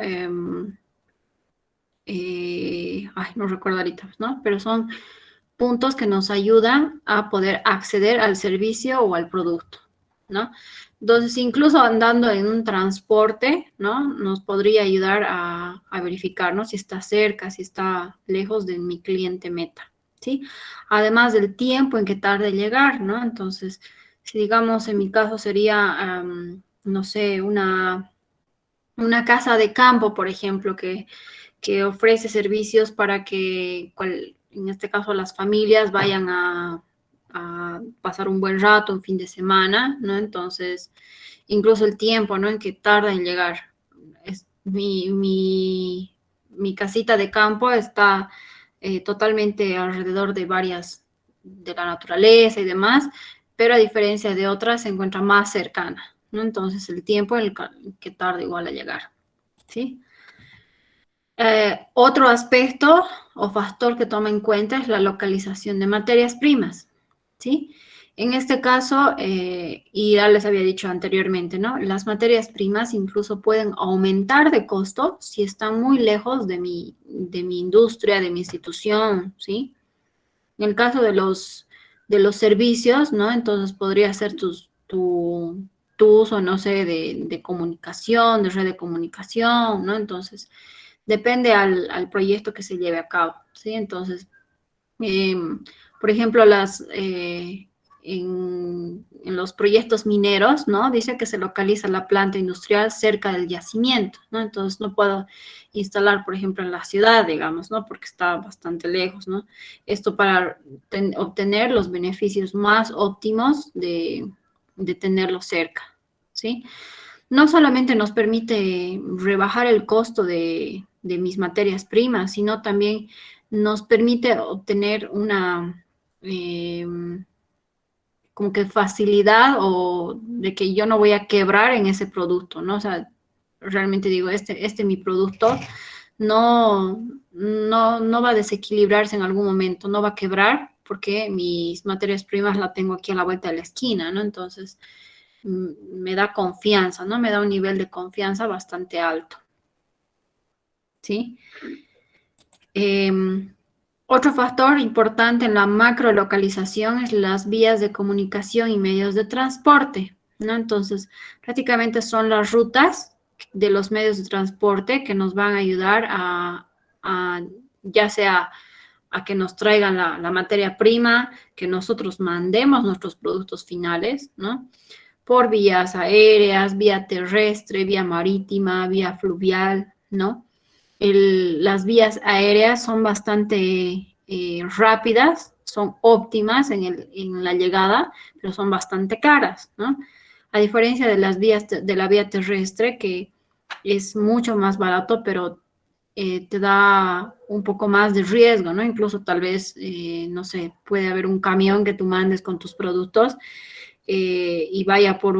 No recuerdo ahorita, ¿no? Pero son puntos que nos ayudan a poder acceder al servicio o al producto, ¿no? Entonces, incluso andando en un transporte, ¿no? Nos podría ayudar a verificar, ¿no? Si está cerca, si está lejos de mi cliente meta, ¿sí? Además del tiempo en que tarde en llegar, ¿no? Entonces, si digamos, en mi caso sería, no sé, una casa de campo, por ejemplo, que ofrece servicios para que, en este caso, las familias vayan a pasar un buen rato, un fin de semana, ¿no? Entonces, incluso el tiempo, ¿no? En que tarda en llegar. Mi casita de campo está totalmente alrededor de la naturaleza y demás, pero a diferencia de otras, se encuentra más cercana, ¿no? Entonces, el tiempo en el que tarda igual a llegar, ¿sí? Otro aspecto o factor que toma en cuenta es la localización de materias primas, ¿sí? En este caso, y ya les había dicho anteriormente, ¿no? Las materias primas incluso pueden aumentar de costo si están muy lejos de mi industria, de mi institución, ¿sí? En el caso de los los servicios, ¿no? Entonces podría ser tu uso, no sé, de comunicación, de red de comunicación, ¿no? Entonces, depende al proyecto que se lleve a cabo, ¿sí? Entonces, por ejemplo, en los proyectos mineros, ¿no? Dice que se localiza la planta industrial cerca del yacimiento, ¿no? Entonces no puedo instalar, por ejemplo, en la ciudad, digamos, ¿no? Porque está bastante lejos, ¿no? Esto para obtener los beneficios más óptimos de tenerlo cerca, ¿sí? No solamente nos permite rebajar el costo de mis materias primas, sino también nos permite obtener una como que facilidad o de que yo no voy a quebrar en ese producto, ¿no? O sea, realmente digo, mi producto no va a desequilibrarse en algún momento, no va a quebrar porque mis materias primas la tengo aquí a la vuelta de la esquina, ¿no? Entonces, me da confianza, ¿no? Me da un nivel de confianza bastante alto, ¿sí? Otro factor importante en la macrolocalización es las vías de comunicación y medios de transporte, ¿no? Entonces, prácticamente son las rutas de los medios de transporte que nos van a ayudar ya sea a que nos traigan la materia prima, que nosotros mandemos nuestros productos finales, ¿no? Por vías aéreas, vía terrestre, vía marítima, vía fluvial, ¿no? Las vías aéreas son bastante rápidas, son óptimas en la llegada, pero son bastante caras, ¿no? A diferencia de las vías de la vía terrestre, que es mucho más barato, pero te da un poco más de riesgo, ¿no? Incluso tal vez, no sé, puede haber un camión que tú mandes con tus productos y vaya por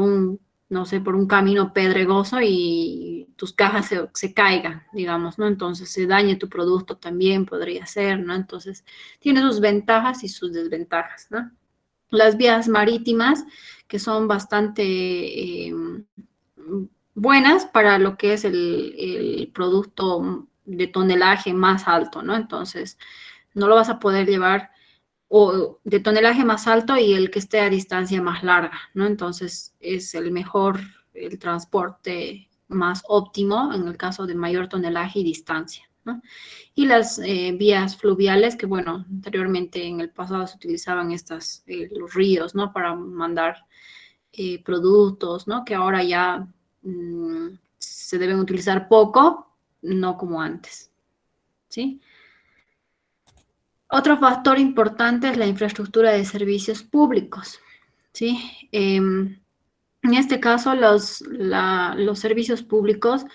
no sé, por un camino pedregoso y tus cajas se caigan, digamos, ¿no? Entonces se dañe tu producto también, podría ser, ¿no? Entonces tiene sus ventajas y sus desventajas, ¿no? Las vías marítimas, que son bastante buenas para lo que es el producto de tonelaje más alto, ¿no? Entonces no lo vas a poder llevar o de tonelaje más alto y el que esté a distancia más larga, ¿no? Entonces es el transporte más óptimo en el caso de mayor tonelaje y distancia, ¿no? Y las vías fluviales, que bueno, anteriormente en el pasado se utilizaban los ríos, ¿no? Para mandar productos, ¿no? Que ahora ya se deben utilizar poco, no como antes, ¿sí? Otro factor importante es la infraestructura de servicios públicos, ¿sí? En este caso, los servicios públicos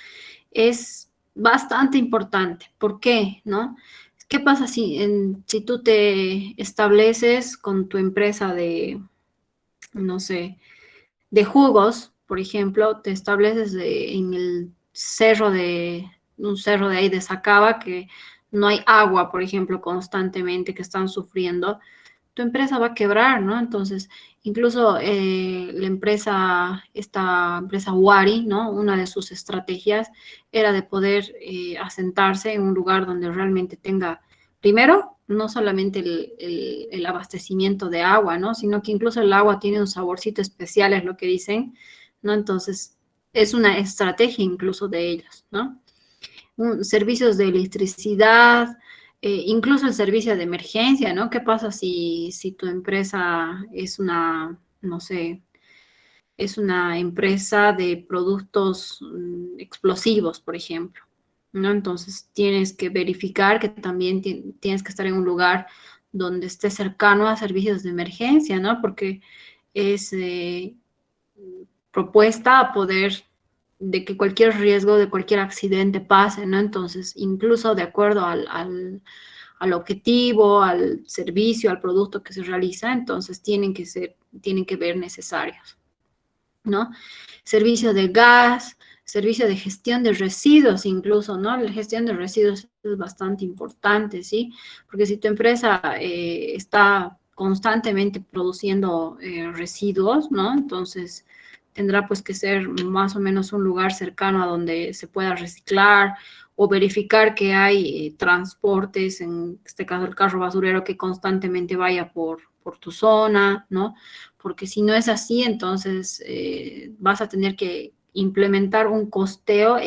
es bastante importante. ¿Por qué? ¿No? ¿Qué pasa si tú te estableces con tu empresa no sé, de jugos, por ejemplo, te estableces en un cerro de ahí de Sacaba, que no hay agua, por ejemplo, constantemente, que están sufriendo, tu empresa va a quebrar, ¿no? Entonces, incluso esta empresa Wari, ¿no? Una de sus estrategias era de poder asentarse en un lugar donde realmente tenga, primero, no solamente el abastecimiento de agua, ¿no? Sino que incluso el agua tiene un saborcito especial, es lo que dicen, ¿no? Entonces, es una estrategia incluso de ellos, ¿no? Servicios de electricidad, incluso el servicio de emergencia, ¿no? ¿Qué pasa si tu empresa es no sé, es una empresa de productos explosivos, por ejemplo, ¿no? Entonces tienes que verificar que también tienes que estar en un lugar donde esté cercano a servicios de emergencia, ¿no? Porque es propuesta a poder de que cualquier riesgo de cualquier accidente pase, ¿no? Entonces, incluso de acuerdo al objetivo, al servicio, al producto que se realiza, entonces tienen que ver necesarios, ¿no? Servicio de gas, servicio de gestión de residuos incluso, ¿no? La gestión de residuos es bastante importante, ¿sí? Porque si tu empresa está constantemente produciendo residuos, ¿no? Entonces tendrá pues que ser más o menos un lugar cercano a donde se pueda reciclar o verificar que hay transportes, en este caso el carro basurero, que constantemente vaya por tu zona, ¿no? Porque si no es así, entonces vas a tener que implementar un costeo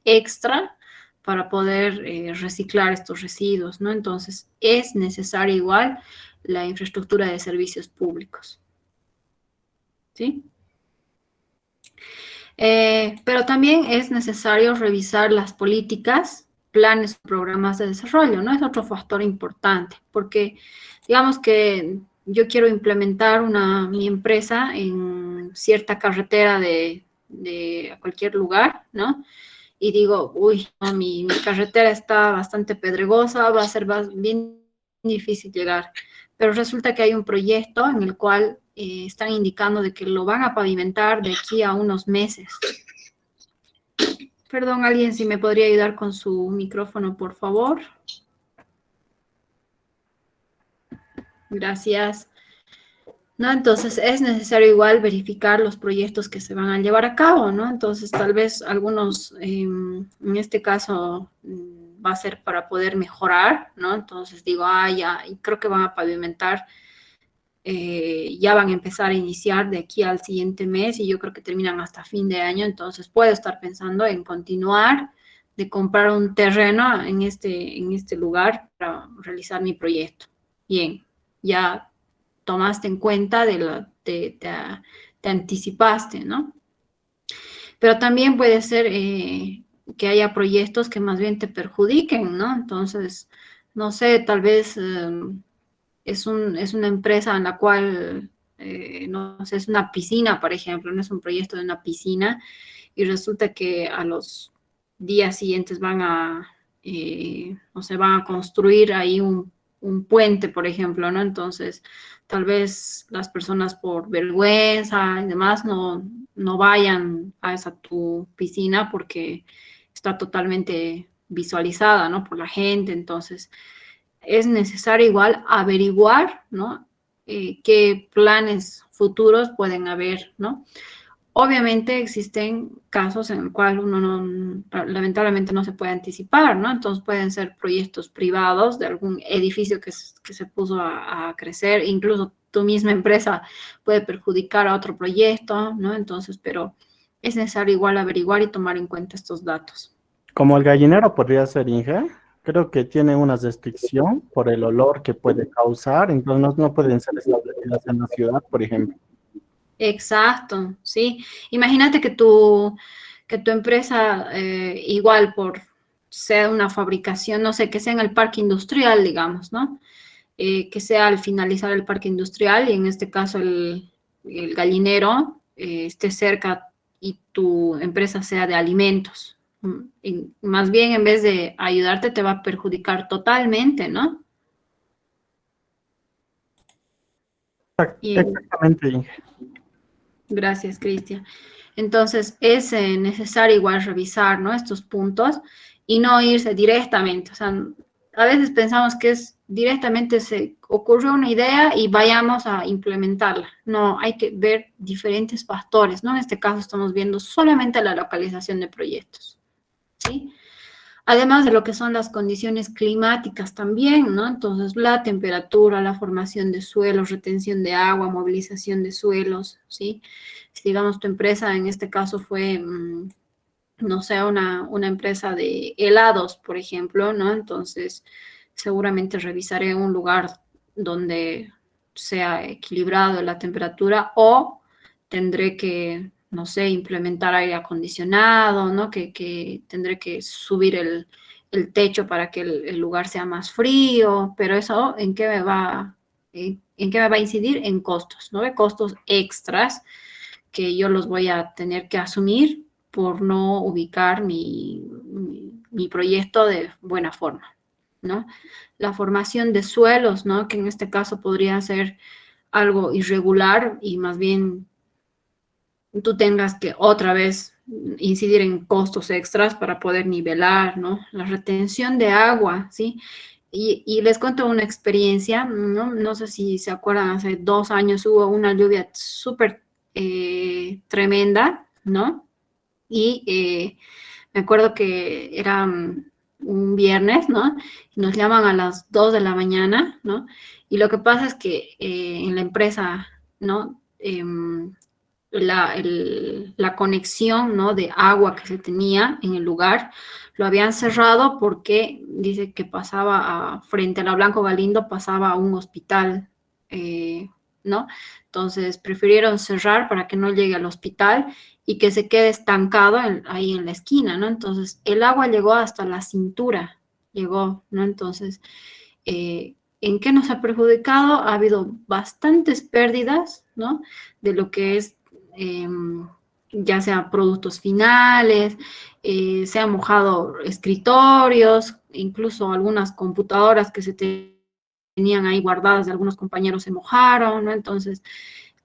extra para poder reciclar estos residuos, ¿no? Entonces es necesaria igual la infraestructura de servicios públicos, ¿sí? Pero también es necesario revisar las políticas, planes, programas de desarrollo, ¿no? Es otro factor importante, porque digamos que yo quiero implementar mi empresa en cierta carretera de cualquier lugar, ¿no? Y digo, uy, no, mi carretera está bastante pedregosa, va a ser bien difícil llegar. Pero resulta que hay un proyecto en el cual están indicando de que lo van a pavimentar de aquí a unos meses. Perdón, alguien si me podría ayudar con su micrófono, por favor. Gracias. ¿No? Entonces es necesario igual verificar los proyectos que se van a llevar a cabo, ¿no? Entonces tal vez algunos, en este caso, va a ser para poder mejorar, ¿no? Entonces digo, ya, y creo que van a pavimentar, ya van a empezar a iniciar de aquí al siguiente mes y yo creo que terminan hasta fin de año, entonces puedo estar pensando en continuar, de comprar un terreno en este lugar para realizar mi proyecto. Bien, ya tomaste en cuenta, te anticipaste, ¿no? Pero también puede ser que haya proyectos que más bien te perjudiquen, ¿no? Entonces, no sé, tal vez es una empresa en la cual, no sé, es una piscina, por ejemplo, no es un proyecto de una piscina, y resulta que a los días siguientes van a construir ahí un puente, por ejemplo, ¿no? Entonces, tal vez las personas por vergüenza y demás no vayan a tu piscina porque está totalmente visualizada, ¿no? Por la gente. Entonces, es necesario igual averiguar, ¿no? Qué planes futuros pueden haber, ¿no? Obviamente existen casos en el cual uno lamentablemente no se puede anticipar, ¿no? Entonces pueden ser proyectos privados de algún edificio que se puso a crecer, incluso tu misma empresa puede perjudicar a otro proyecto, ¿no? Entonces, pero es necesario igual averiguar y tomar en cuenta estos datos. Como el gallinero podría ser, Inge, creo que tiene una restricción por el olor que puede causar, entonces no pueden ser establecidas en la ciudad, por ejemplo. Exacto, sí. Imagínate que tu empresa, igual por ser una fabricación, no sé, que sea en el parque industrial, digamos, ¿no? Que sea al finalizar el parque industrial y en este caso el gallinero esté cerca y tu empresa sea de alimentos. Y más bien, en vez de ayudarte, te va a perjudicar totalmente, ¿no? Exactamente, Inge. Gracias, Cristian. Entonces, es necesario igual revisar, ¿no? Estos puntos y no irse directamente. O sea, a veces pensamos que es directamente se ocurrió una idea y vayamos a implementarla. No, hay que ver diferentes factores, ¿no? En este caso estamos viendo solamente la localización de proyectos, ¿sí? Además de lo que son las condiciones climáticas también, ¿no? Entonces, la temperatura, la formación de suelos, retención de agua, movilización de suelos, ¿sí? Si digamos tu empresa en este caso fue, no sé, una empresa de helados, por ejemplo, ¿no? Entonces, seguramente revisaré un lugar donde sea equilibrado la temperatura o tendré que, no sé, implementar aire acondicionado, ¿no? Que tendré que subir el techo para que el lugar sea más frío, pero eso, ¿en qué me va a incidir? En costos, ¿no? Costos extras que yo los voy a tener que asumir por no ubicar mi proyecto de buena forma, ¿no? La formación de suelos, ¿no? Que en este caso podría ser algo irregular y más bien tú tengas que otra vez incidir en costos extras para poder nivelar, ¿no? La retención de agua, ¿sí? Y les cuento una experiencia, ¿no? No sé si se acuerdan, hace 2 años hubo una lluvia súper tremenda, ¿no? Y me acuerdo que era un viernes, ¿no? Y nos llaman a las 2 de la mañana, ¿no? Y lo que pasa es que en la empresa, ¿no? La conexión, ¿no? De agua que se tenía en el lugar, lo habían cerrado porque dice que pasaba frente a la Blanco Galindo, pasaba a un hospital, ¿no? Entonces prefirieron cerrar para que no llegue al hospital y que se quede estancado ahí en la esquina, ¿no? Entonces el agua llegó hasta la cintura, llegó, ¿no? Entonces, ¿en qué nos ha perjudicado? Ha habido bastantes pérdidas, ¿no? De lo que es ya sea productos finales, se han mojado escritorios, incluso algunas computadoras que se tenían ahí guardadas de algunos compañeros se mojaron, ¿no? Entonces,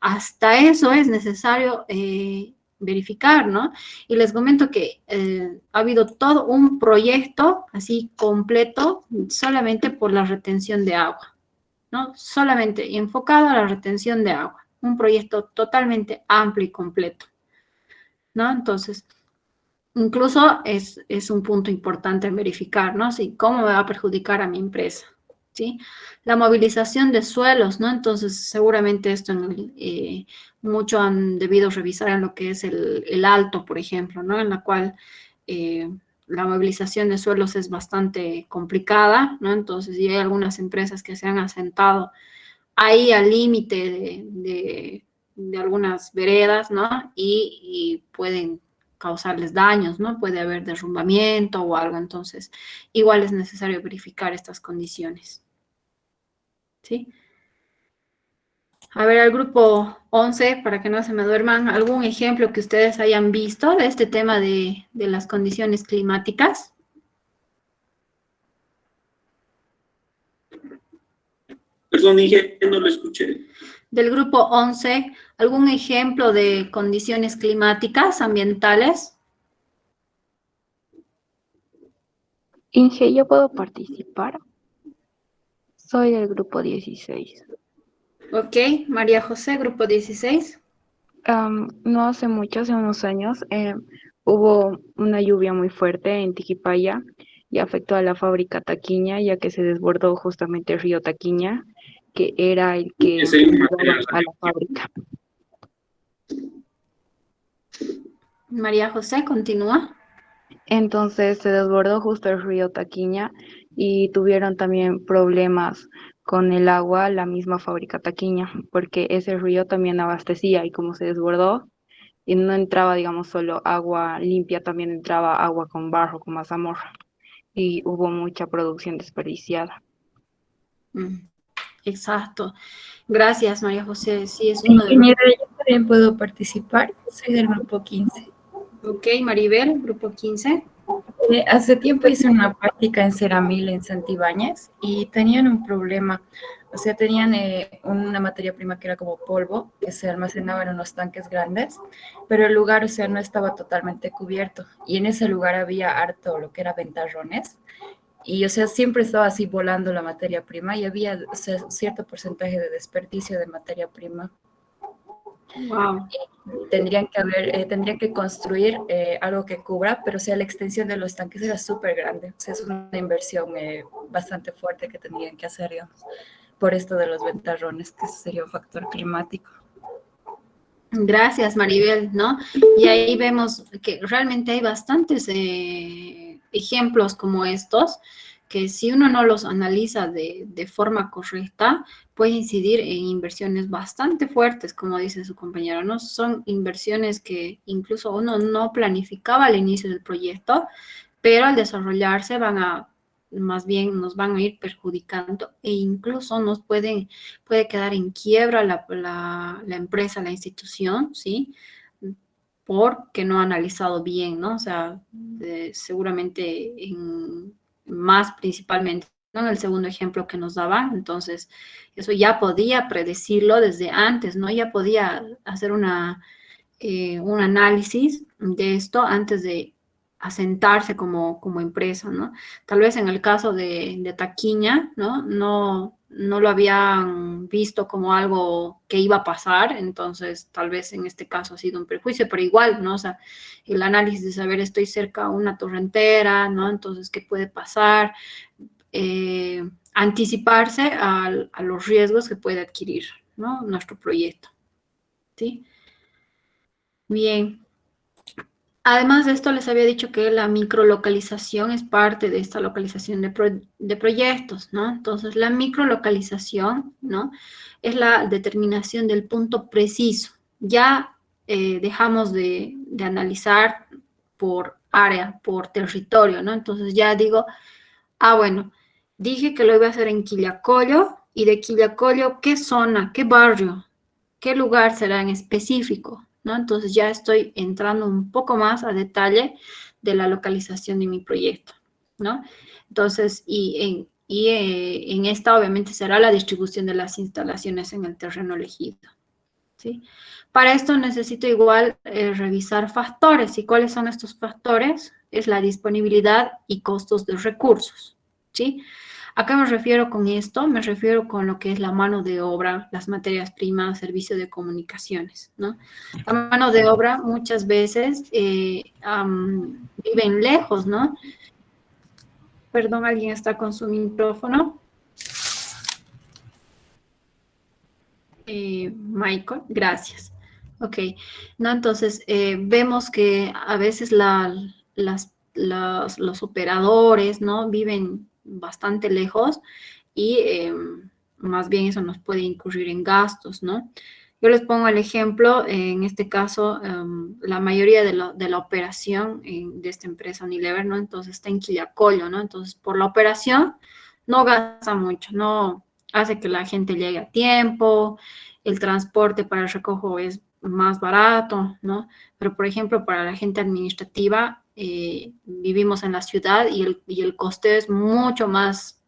hasta eso es necesario verificar, ¿no? Y les comento que ha habido todo un proyecto así completo solamente por la retención de agua, ¿no? Solamente enfocado a la retención de agua. Un proyecto totalmente amplio y completo, ¿no? Entonces, incluso es un punto importante en verificar, ¿no? Sí, ¿cómo me va a perjudicar a mi empresa? ¿Sí? La movilización de suelos, ¿no? Entonces, seguramente esto mucho han debido revisar en lo que es el alto, por ejemplo, ¿no? En la cual la movilización de suelos es bastante complicada, ¿no? Entonces, y hay algunas empresas que se han asentado ahí al límite de algunas veredas, ¿no? Y pueden causarles daños, ¿no? Puede haber derrumbamiento o algo, entonces igual es necesario verificar estas condiciones. ¿Sí? A ver, al grupo 11, para que no se me duerman, ¿algún ejemplo que ustedes hayan visto de este tema de las condiciones climáticas? Perdón, dije, no lo escuché. Del grupo 11, ¿algún ejemplo de condiciones climáticas ambientales? Inge, ¿yo puedo participar? Soy del grupo 16. Ok, María José, grupo 16. No hace mucho, hace unos años, hubo una lluvia muy fuerte en Tiquipaya y afectó a la fábrica Taquiña, ya que se desbordó justamente el río Taquiña, que era el que llevaba a la fábrica. María José, continúa. Entonces se desbordó justo el río Taquiña y tuvieron también problemas con el agua, la misma fábrica Taquiña, porque ese río también abastecía y como se desbordó, y no entraba, digamos, solo agua limpia, también entraba agua con barro, con mazamorra, y hubo mucha producción desperdiciada. Exacto. Gracias, María José. Sí, es uno de los... Ingeniera, yo también puedo participar. Soy del grupo 15. Ok, Maribel, grupo 15. Hace tiempo hice una práctica en Ceramil en Santibáñez y tenían un problema. O sea, tenían una materia prima que era como polvo, que se almacenaba en unos tanques grandes, pero el lugar, o sea, no estaba totalmente cubierto. Y en ese lugar había harto lo que era ventarrones. Y, o sea, siempre estaba así volando la materia prima y había, o sea, cierto porcentaje de desperdicio de materia prima. Wow. Tendrían que construir algo que cubra, pero o sea, la extensión de los tanques era súper grande. O sea, es una inversión bastante fuerte que tendrían que hacer, digamos, por esto de los ventarrones, que sería un factor climático. Gracias, Maribel, ¿no? Y ahí vemos que realmente hay bastantes ejemplos como estos, que si uno no los analiza de forma correcta, puede incidir en inversiones bastante fuertes, como dice su compañero, ¿no? Son inversiones que incluso uno no planificaba al inicio del proyecto, pero al desarrollarse más bien nos van a ir perjudicando e incluso puede quedar en quiebra la empresa, la institución, ¿sí? Porque no ha analizado bien, ¿no? O sea, seguramente más principalmente, ¿no? En el segundo ejemplo que nos daban, entonces eso ya podía predecirlo desde antes, ¿no? Ya podía hacer un análisis de esto antes de asentarse como empresa, ¿no? Tal vez en el caso de Taquiña, ¿no? No lo habían visto como algo que iba a pasar, entonces tal vez en este caso ha sido un prejuicio, pero igual, ¿no? O sea, el análisis de saber estoy cerca a una torrentera, ¿no? Entonces, ¿qué puede pasar? Anticiparse a los riesgos que puede adquirir, ¿no? Nuestro proyecto, ¿sí? Bien. Además de esto, les había dicho que la microlocalización es parte de esta localización de proyectos, ¿no? Entonces, la microlocalización, ¿no? Es la determinación del punto preciso. Ya dejamos de analizar por área, por territorio, ¿no? Entonces, ya digo, bueno, dije que lo iba a hacer en Quillacollo, y de Quillacollo, ¿qué zona, qué barrio, qué lugar será en específico? ¿No? Entonces ya estoy entrando un poco más a detalle de la localización de mi proyecto, ¿no? Entonces, en esta obviamente será la distribución de las instalaciones en el terreno elegido, ¿sí? Para esto necesito igual revisar factores. ¿Y cuáles son estos factores? Es la disponibilidad y costos de recursos, ¿sí? ¿A qué me refiero con esto? Me refiero con lo que es la mano de obra, las materias primas, servicio de comunicaciones, ¿no? La mano de obra muchas veces viven lejos, ¿no? Perdón, alguien está con su micrófono. Michael, gracias. Ok, ¿no? Entonces, vemos que a veces los operadores, ¿no? Viven bastante lejos y más bien eso nos puede incurrir en gastos, ¿no? Yo les pongo el ejemplo, en este caso, la mayoría de la operación de esta empresa Unilever, ¿no? Entonces está en Quillacollo, ¿no? Entonces, por la operación no gasta mucho, no hace que la gente llegue a tiempo, el transporte para el recojo es más barato, ¿no? Pero, por ejemplo, para la gente administrativa, vivimos en la ciudad y el coste es mucho más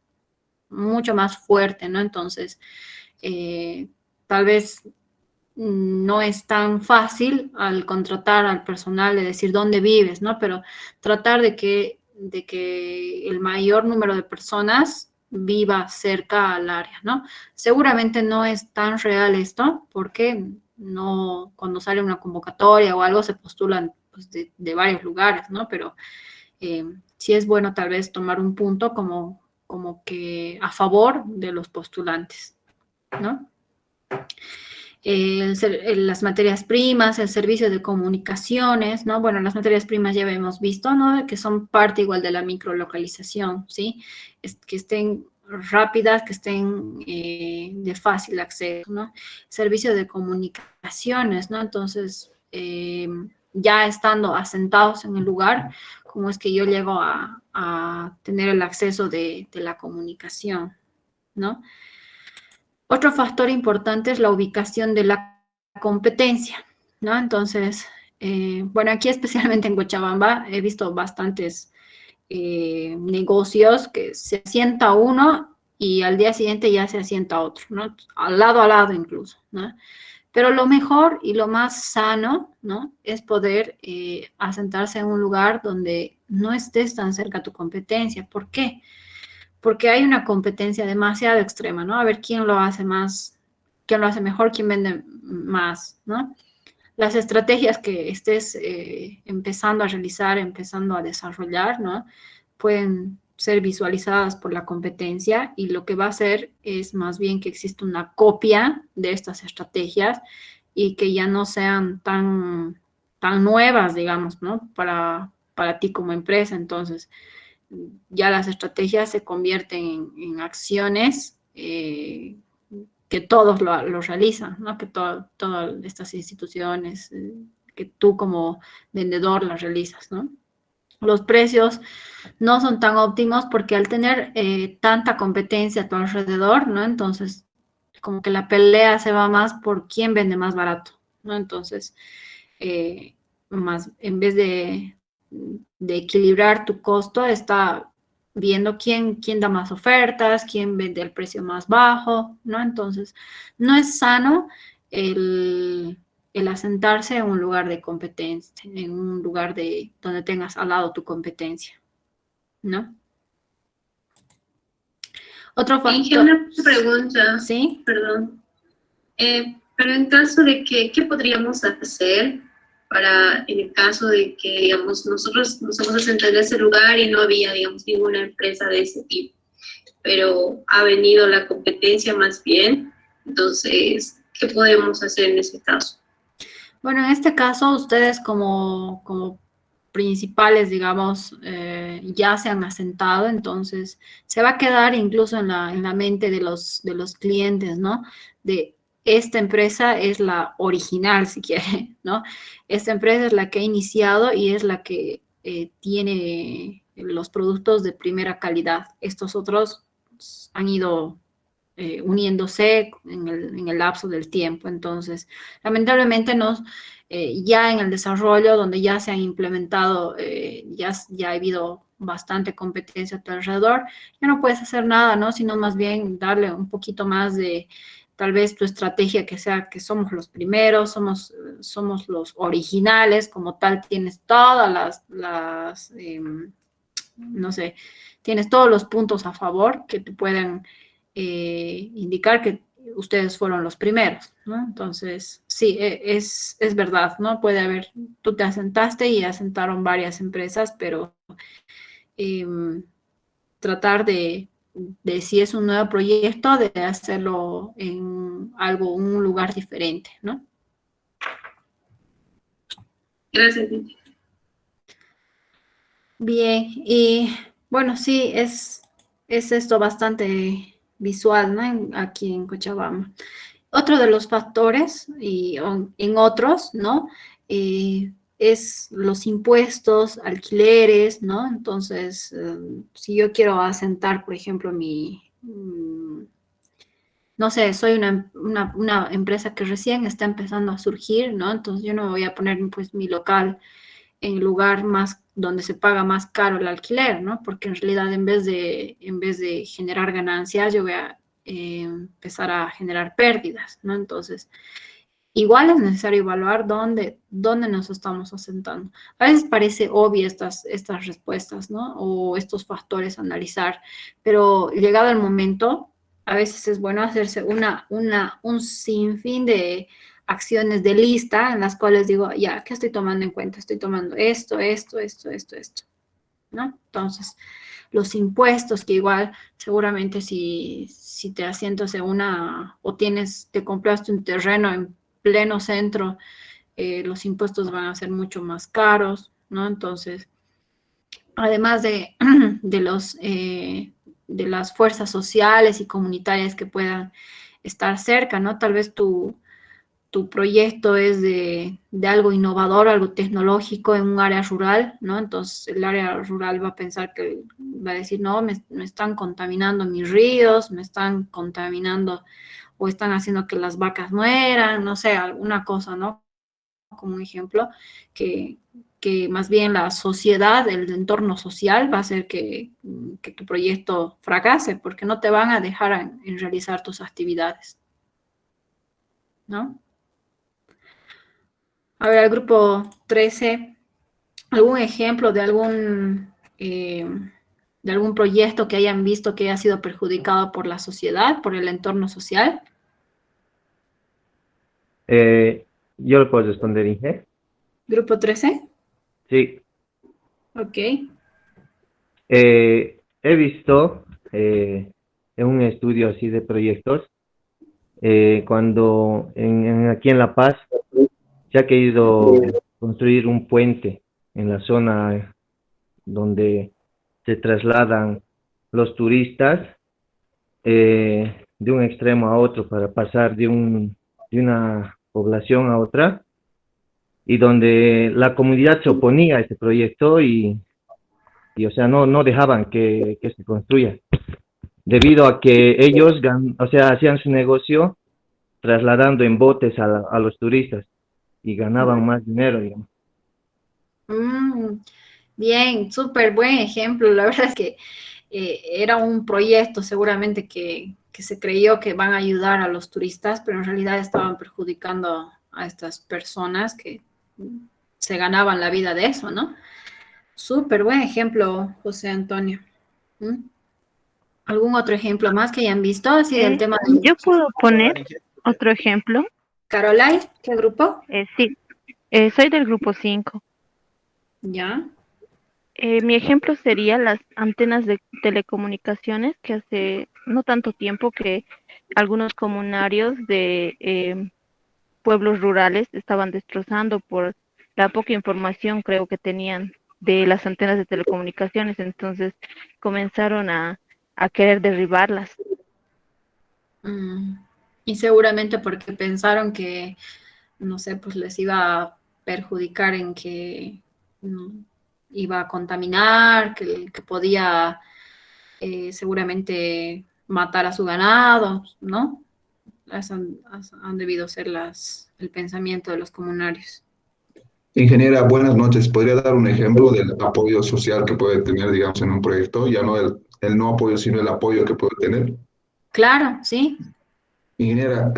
fuerte, ¿no? Entonces, tal vez no es tan fácil al contratar al personal de decir dónde vives, ¿no? Pero tratar de que el mayor número de personas viva cerca al área, ¿no? Seguramente no es tan real esto, porque no, cuando sale una convocatoria o algo se postulan pues, de varios lugares, ¿no? Pero sí es bueno tal vez tomar un punto como que a favor de los postulantes, ¿no? Las materias primas, el servicio de comunicaciones, ¿no? Bueno, las materias primas ya hemos visto, ¿no? Que son parte igual de la microlocalización, ¿sí? Que estén rápidas, que estén de fácil acceso, ¿no? Servicio de comunicaciones, ¿no? Entonces, ya estando asentados en el lugar, ¿cómo es que yo llego a tener el acceso de la comunicación, ¿no? Otro factor importante es la ubicación de la competencia, ¿no? Entonces, bueno, aquí especialmente en Cochabamba he visto bastantes negocios que se asienta uno y al día siguiente ya se asienta otro, ¿no? Al lado incluso, ¿no? Pero lo mejor y lo más sano, ¿no? Es poder asentarse en un lugar donde no estés tan cerca a tu competencia. ¿Por qué? Porque hay una competencia demasiado extrema, ¿no? A ver quién lo hace más, quién lo hace mejor, quién vende más, ¿no? Las estrategias que estés empezando a realizar, empezando a desarrollar, ¿no? Pueden ser visualizadas por la competencia y lo que va a hacer es más bien que exista una copia de estas estrategias y que ya no sean tan nuevas, digamos, ¿no? Para ti como empresa. Entonces, ya las estrategias se convierten en acciones que todos lo realizan, ¿no? Que todas estas instituciones, que tú como vendedor las realizas, ¿no? Los precios no son tan óptimos porque al tener tanta competencia a tu alrededor, ¿no? Entonces, como que la pelea se va más por quién vende más barato, ¿no? Entonces, más en vez de equilibrar tu costo, está viendo quién da más ofertas, quién vende el precio más bajo, ¿no? Entonces, no es sano el el asentarse en un lugar de competencia, en un lugar donde tengas al lado tu competencia, ¿no? Otro factor. Inge, una pregunta. Sí. Perdón. Pero en caso de que, ¿qué podríamos hacer para, en el caso de que, digamos, nosotros nos hemos asentado en ese lugar y no había, digamos, ninguna empresa de ese tipo, pero ha venido la competencia más bien? Entonces, ¿qué podemos hacer en ese caso? Bueno, en este caso, ustedes como principales, digamos, ya se han asentado, entonces se va a quedar incluso en la mente de los clientes, ¿no? De esta empresa es la original, si quiere, ¿no? Esta empresa es la que ha iniciado y es la que tiene los productos de primera calidad. Estos otros han ido uniéndose en el lapso del tiempo. Entonces, lamentablemente ya en el desarrollo, donde ya se han implementado, ya ha habido bastante competencia a tu alrededor, ya no puedes hacer nada, ¿no? Sino más bien darle un poquito más de, tal vez tu estrategia que sea que somos los primeros, somos los originales, como tal tienes todas no sé, tienes todos los puntos a favor que te pueden indicar que ustedes fueron los primeros, ¿no? Entonces, sí, es verdad, ¿no? Puede haber, tú te asentaste y asentaron varias empresas, pero tratar de si es un nuevo proyecto, de hacerlo en un lugar diferente, ¿no? Gracias. Bien, y bueno, sí, es esto bastante visual, ¿no? Aquí en Cochabamba. Otro de los factores, y en otros, ¿no? Es los impuestos, alquileres, ¿no? Entonces, si yo quiero asentar, por ejemplo, no sé, soy una empresa que recién está empezando a surgir, ¿no? Entonces yo no voy a poner pues mi local en el lugar más donde se paga más caro el alquiler, ¿no? Porque en realidad en vez de generar ganancias, yo voy a empezar a generar pérdidas, ¿no? Entonces, igual es necesario evaluar dónde nos estamos asentando. A veces parece obvia estas respuestas, ¿no? O estos factores a analizar, pero llegado el momento, a veces es bueno hacerse un sinfín de acciones de lista en las cuales digo, ya, ¿qué estoy tomando en cuenta? Estoy tomando esto, ¿no? Entonces, los impuestos, que igual seguramente si te asientas en o te compraste un terreno en pleno centro, los impuestos van a ser mucho más caros, ¿no? Entonces, además de las fuerzas sociales y comunitarias que puedan estar cerca, ¿no? Tal vez tu proyecto es de algo innovador, algo tecnológico en un área rural, ¿no? Entonces el área rural va a decir, no, me están contaminando mis ríos, me están contaminando o están haciendo que las vacas mueran, no sé, alguna cosa, ¿no? Como un ejemplo, que más bien la sociedad, el entorno social va a hacer que tu proyecto fracase, porque no te van a dejar en realizar tus actividades, ¿no? A ver, el grupo 13, ¿algún ejemplo de algún proyecto que hayan visto que haya sido perjudicado por la sociedad, por el entorno social? Yo lo puedo responder, Inge. ¿Grupo 13? Sí. Ok. He visto en un estudio así de proyectos, cuando aquí en La Paz se ha querido construir un puente en la zona donde se trasladan los turistas de un extremo a otro para pasar de una población a otra, y donde la comunidad se oponía a este proyecto y o sea, no dejaban que se construya, debido a que ellos, hacían su negocio trasladando en botes a los turistas y ganaban más dinero, digamos. Bien, súper buen ejemplo. La verdad es que era un proyecto seguramente que se creyó que van a ayudar a los turistas, pero en realidad estaban perjudicando a estas personas que se ganaban la vida de eso, ¿no? Súper buen ejemplo, José Antonio. ¿Mm? ¿Algún otro ejemplo más que hayan visto así del tema de... Yo puedo poner otro ejemplo. Caroline, ¿qué grupo? Sí, soy del grupo 5. Ya. Mi ejemplo sería las antenas de telecomunicaciones que hace no tanto tiempo que algunos comunarios de pueblos rurales estaban destrozando por la poca información creo que tenían de las antenas de telecomunicaciones, entonces comenzaron a querer derribarlas. Y seguramente porque pensaron que, no sé, pues les iba a perjudicar en que iba a contaminar, que podía seguramente matar a su ganado, ¿no? Han debido ser el pensamiento de los comunarios. Ingeniera, buenas noches. ¿Podría dar un ejemplo del apoyo social que puede tener, digamos, en un proyecto? Ya no el no apoyo, sino el apoyo que puede tener. Claro, sí. Ingeniera,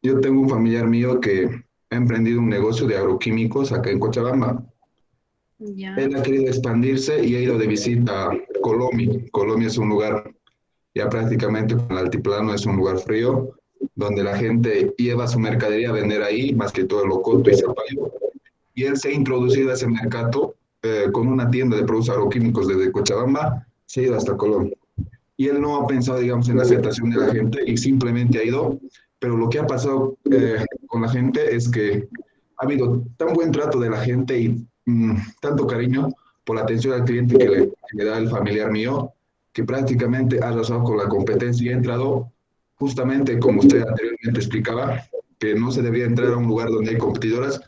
yo tengo un familiar mío que ha emprendido un negocio de agroquímicos acá en Cochabamba. Ya. Él ha querido expandirse y ha ido de visita a Colombia. Colombia es un lugar ya prácticamente con el altiplano, es un lugar frío, donde la gente lleva su mercadería a vender ahí, más que todo locoto y zapallo. Y él se ha introducido a ese mercado con una tienda de productos agroquímicos desde Cochabamba, se ha ido hasta Colombia. Y él no ha pensado, digamos, en la aceptación de la gente y simplemente ha ido, pero lo que ha pasado con la gente es que ha habido tan buen trato de la gente y tanto cariño por la atención al cliente que le da el familiar mío, que prácticamente ha arrasado con la competencia y ha entrado justamente como usted anteriormente explicaba, que no se debería entrar a un lugar donde hay competidoras.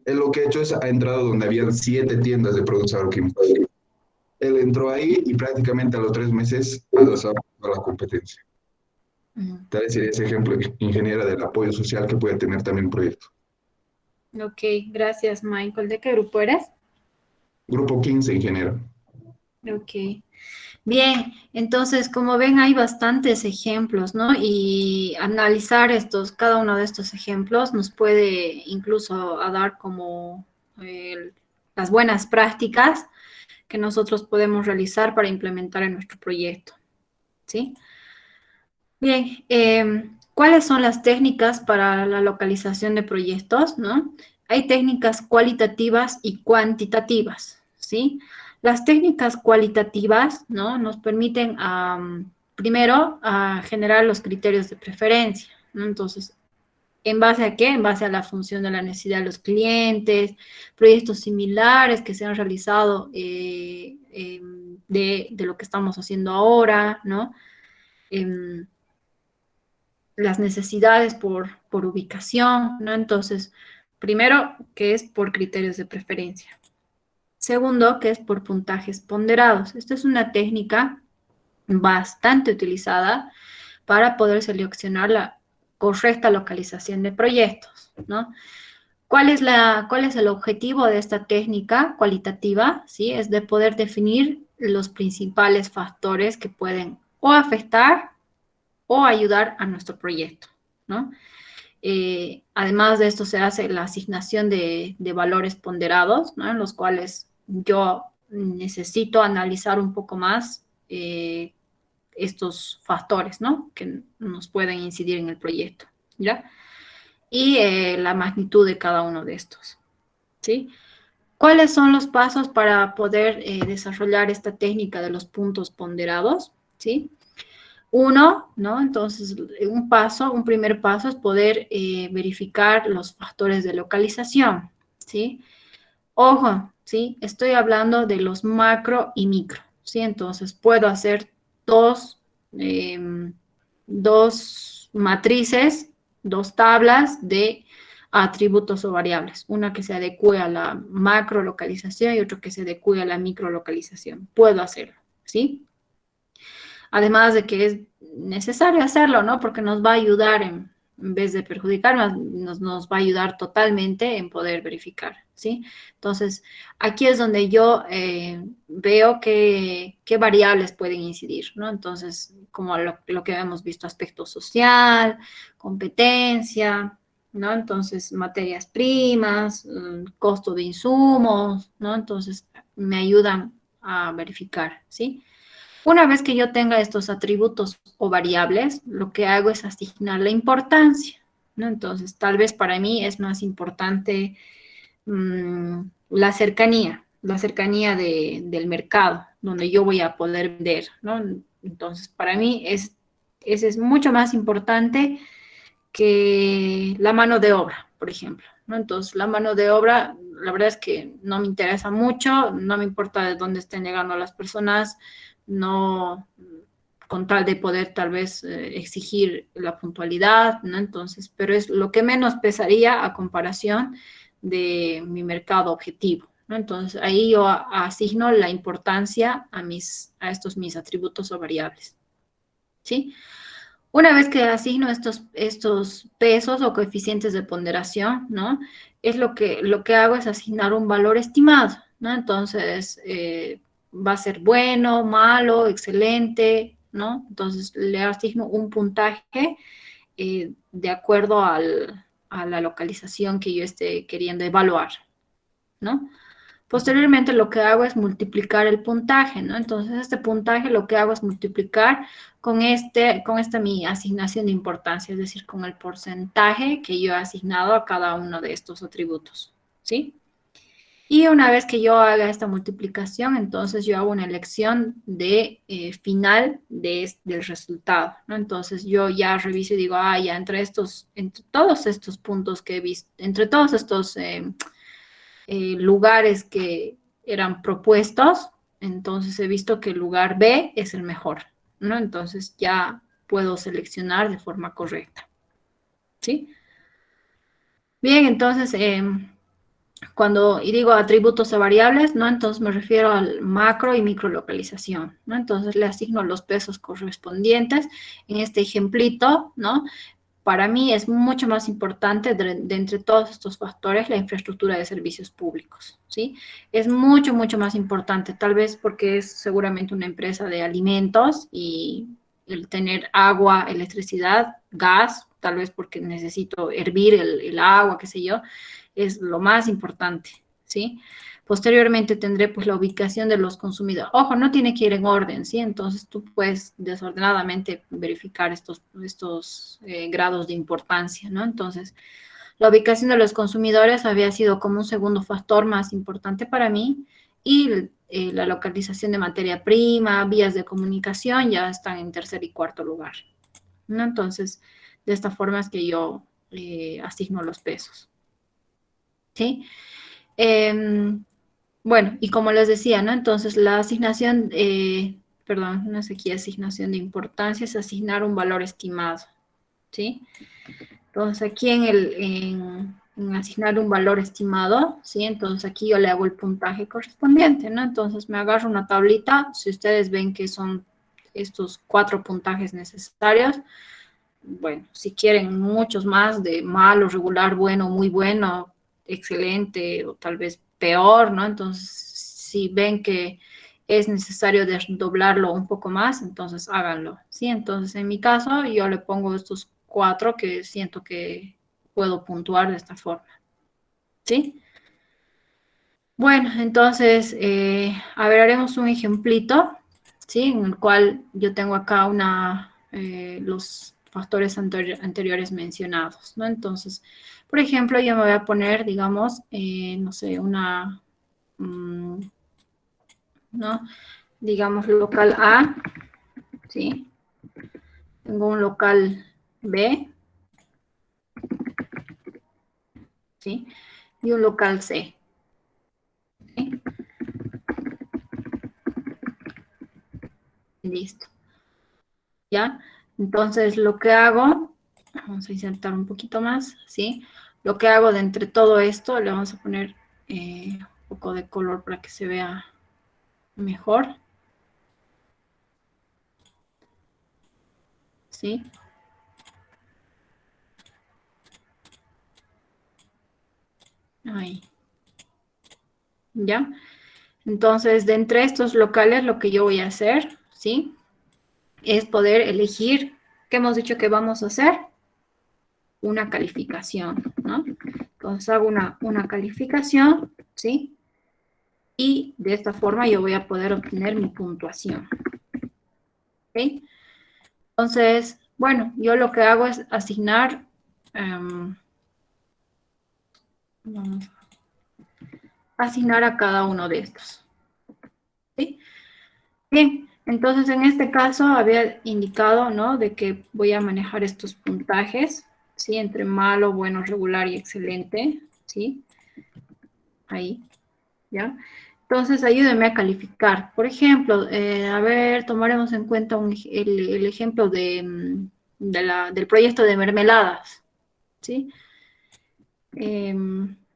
Él lo que ha hecho es, ha entrado donde habían 7 tiendas de productos agroquímicos. Él entró ahí y prácticamente a los 3 meses ha arrasado con la competencia. Tal vez sería ese ejemplo, ingeniera, del apoyo social que puede tener también un proyecto. Ok, gracias, Michael. ¿De qué grupo eres? Grupo 15, ingeniera. Ok. Bien, entonces, como ven, hay bastantes ejemplos, ¿no? Y analizar cada uno de estos ejemplos nos puede incluso dar como las buenas prácticas que nosotros podemos realizar para implementar en nuestro proyecto, ¿sí? Bien, ¿cuáles son las técnicas para la localización de proyectos, no? Hay técnicas cualitativas y cuantitativas, ¿sí? Las técnicas cualitativas, ¿no? Nos permiten, primero, generar los criterios de preferencia, ¿no? Entonces, ¿en base a qué? En base a la función de la necesidad de los clientes, proyectos similares que se han realizado de lo que estamos haciendo ahora, ¿no? Las necesidades por ubicación, ¿no? Entonces, primero, que es por criterios de preferencia. Segundo, que es por puntajes ponderados. Esta es una técnica bastante utilizada para poder seleccionar la correcta localización de proyectos, ¿no? ¿Cuál es el objetivo de esta técnica cualitativa? ¿Sí? Es de poder definir los principales factores que pueden o afectar o ayudar a nuestro proyecto, ¿no? Además de esto se hace la asignación de valores ponderados, ¿no? En los cuales yo necesito analizar un poco más estos factores, ¿no? Que nos pueden incidir en el proyecto, ¿ya? Y la magnitud de cada uno de estos, ¿sí? ¿Cuáles son los pasos para poder desarrollar esta técnica de los puntos ponderados? ¿Sí? Uno, ¿no? Entonces, un primer paso es poder verificar los factores de localización, ¿sí? Ojo, ¿sí? Estoy hablando de los macro y micro, ¿sí? Entonces, puedo hacer dos matrices, dos tablas de atributos o variables, una que se adecue a la macro localización y otra que se adecue a la micro localización. Puedo hacerlo, ¿sí? Además de que es necesario hacerlo, ¿no? Porque nos va a ayudar, en vez de perjudicarnos, nos va a ayudar totalmente en poder verificar, ¿sí? Entonces, aquí es donde yo veo qué variables pueden incidir, ¿no? Entonces, como lo que hemos visto, aspecto social, competencia, ¿no? Entonces, materias primas, costo de insumos, ¿no? Entonces, me ayudan a verificar, ¿sí? Una vez que yo tenga estos atributos o variables, lo que hago es asignar la importancia, ¿no? Entonces, tal vez para mí es más importante la cercanía del mercado, donde yo voy a poder vender, ¿no? Entonces, para mí ese es mucho más importante que la mano de obra, por ejemplo, ¿no? Entonces, la mano de obra, la verdad es que no me interesa mucho, no me importa de dónde estén llegando las personas, no, con tal de poder tal vez exigir la puntualidad, ¿no? Entonces, pero es lo que menos pesaría a comparación de mi mercado objetivo, ¿no? Entonces, ahí yo asigno la importancia a estos mis atributos o variables, ¿sí? Una vez que asigno estos pesos o coeficientes de ponderación, ¿no? Es lo que hago es asignar un valor estimado, ¿no? Entonces, va a ser bueno, malo, excelente, ¿no? Entonces, le asigno un puntaje de acuerdo a la localización que yo esté queriendo evaluar, ¿no? Posteriormente lo que hago es multiplicar el puntaje, ¿no? Entonces este puntaje lo que hago es multiplicar con esta mi asignación de importancia, es decir, con el porcentaje que yo he asignado a cada uno de estos atributos, ¿sí? Y una vez que yo haga esta multiplicación, entonces yo hago una elección de final del resultado, ¿no? Entonces yo ya reviso y digo, ya entre todos estos puntos que he visto, entre todos estos lugares que eran propuestos, entonces he visto que el lugar B es el mejor, ¿no? Entonces ya puedo seleccionar de forma correcta, ¿sí? Bien, entonces, y digo atributos a variables, ¿no? Entonces me refiero al macro y micro localización, ¿no? Entonces le asigno los pesos correspondientes. En este ejemplito, ¿no? Para mí es mucho más importante de entre todos estos factores la infraestructura de servicios públicos, ¿sí? Es mucho, mucho más importante, tal vez porque es seguramente una empresa de alimentos y el tener agua, electricidad, gas, tal vez porque necesito hervir el agua, qué sé yo, es lo más importante, ¿sí? Posteriormente tendré pues la ubicación de los consumidores. Ojo, no tiene que ir en orden, ¿sí? Entonces tú puedes desordenadamente verificar estos grados de importancia, ¿no? Entonces, la ubicación de los consumidores había sido como un segundo factor más importante para mí y la localización de materia prima, vías de comunicación ya están en tercer y cuarto lugar, ¿no? Entonces, de esta forma es que yo asigno los pesos, ¿sí? Bueno, y como les decía, ¿no? Entonces, la asignación, perdón, no es aquí asignación de importancia, es asignar un valor estimado, ¿sí? Entonces, aquí en asignar un valor estimado, ¿sí? Entonces, aquí yo le hago el puntaje correspondiente, ¿no? Entonces, me agarro una tablita, si ustedes ven que son estos 4 puntajes necesarios, bueno, si quieren muchos más de malo, regular, bueno, muy bueno, excelente o tal vez peor, ¿no? Entonces, si ven que es necesario desdoblarlo un poco más, entonces háganlo, ¿sí? Entonces, en mi caso, yo le pongo estos 4 que siento que puedo puntuar de esta forma, ¿sí? Bueno, entonces, a ver, haremos un ejemplito, ¿sí? En el cual yo tengo acá los factores anteriores mencionados, ¿no? Entonces, por ejemplo, yo me voy a poner, digamos, no sé, ¿no? Digamos, local A, ¿sí? Tengo un local B, ¿sí? Y un local C, ¿sí? Listo. ¿Ya? Entonces, lo que hago, vamos a insertar un poquito más, ¿sí? Lo que hago de entre todo esto, le vamos a poner un poco de color para que se vea mejor, ¿sí? Ahí. ¿Ya? Entonces, de entre estos locales, lo que yo voy a hacer, ¿sí? Es poder elegir, ¿qué hemos dicho que vamos a hacer? una calificación, ¿no? Entonces hago una calificación, ¿sí? Y de esta forma yo voy a poder obtener mi puntuación. ¿Ok? Entonces, bueno, yo lo que hago es asignar, asignar a cada uno de estos. ¿Sí? Bien, entonces en este caso había indicado, ¿no? De que voy a manejar estos puntajes, ¿sí? Entre malo, bueno, regular y excelente, ¿sí? Ahí, ¿ya? Entonces, ayúdenme a calificar. Por ejemplo, a ver, tomaremos en cuenta el ejemplo del proyecto de mermeladas, ¿sí?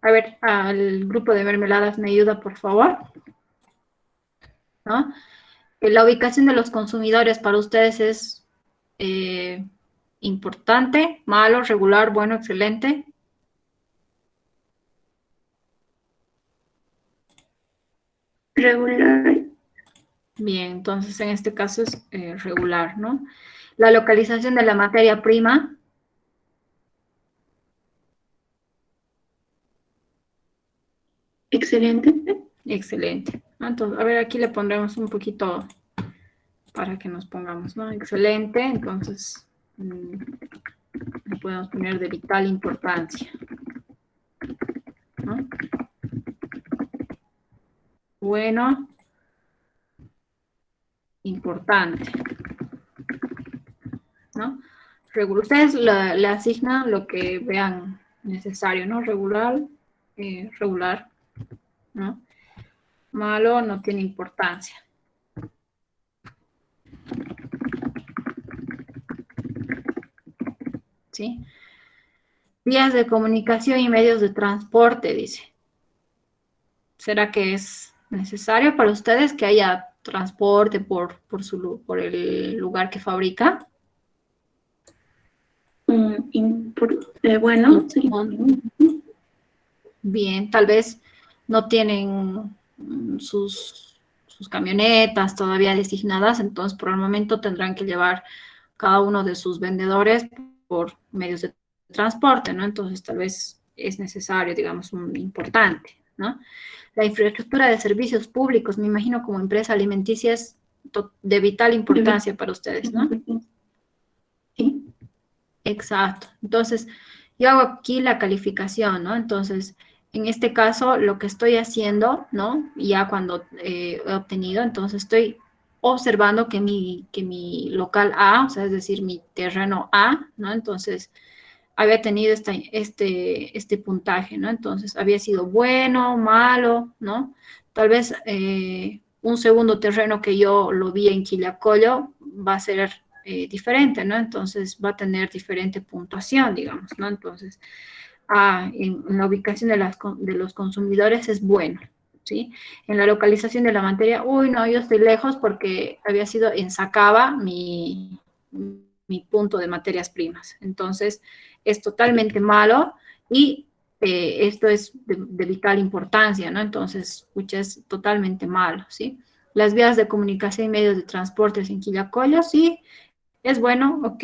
A ver, al grupo de mermeladas, ¿me ayuda, por favor? ¿No? La ubicación de los consumidores para ustedes es importante, malo, regular, bueno, excelente. Regular. Bien, entonces en este caso es regular, ¿no? La localización de la materia prima. Excelente. Excelente. Entonces, a ver, aquí le pondremos un poquito para que nos pongamos, ¿no? Excelente, entonces le podemos poner de vital importancia, ¿no? Bueno, importante, ¿no? Ustedes le asignan lo que vean necesario, ¿no? Regular, regular, ¿no? Malo no tiene importancia. ¿Sí? Vías de comunicación y medios de transporte, dice. ¿Será que es necesario para ustedes que haya transporte por el lugar que fabrica? Bueno, bien, tal vez no tienen sus camionetas todavía designadas, entonces por el momento tendrán que llevar cada uno de sus vendedores por medios de transporte, ¿no? Entonces tal vez es necesario, digamos, un importante, ¿no? La infraestructura de servicios públicos, me imagino como empresa alimenticia es de vital importancia para ustedes, ¿no? Sí. Exacto. Entonces, yo hago aquí la calificación, ¿no? Entonces, en este caso, lo que estoy haciendo, ¿no? Ya cuando he obtenido, entonces estoy observando que mi local A, o sea, es decir, mi terreno A, ¿no? Entonces, había tenido este puntaje, ¿no? Entonces, había sido bueno, malo, ¿no? Tal vez un segundo terreno que yo lo vi en Quillacollo va a ser diferente, ¿no? Entonces, va a tener diferente puntuación, digamos, ¿no? Entonces, en la ubicación de los consumidores es bueno, ¿sí? En la localización de la materia, uy, no, yo estoy lejos porque había sido en Sacaba mi punto de materias primas. Entonces, es totalmente malo y esto es de vital importancia, ¿no? Entonces, pucha, es totalmente malo, ¿sí? Las vías de comunicación y medios de transporte en Quillacollo, sí, es bueno, ok,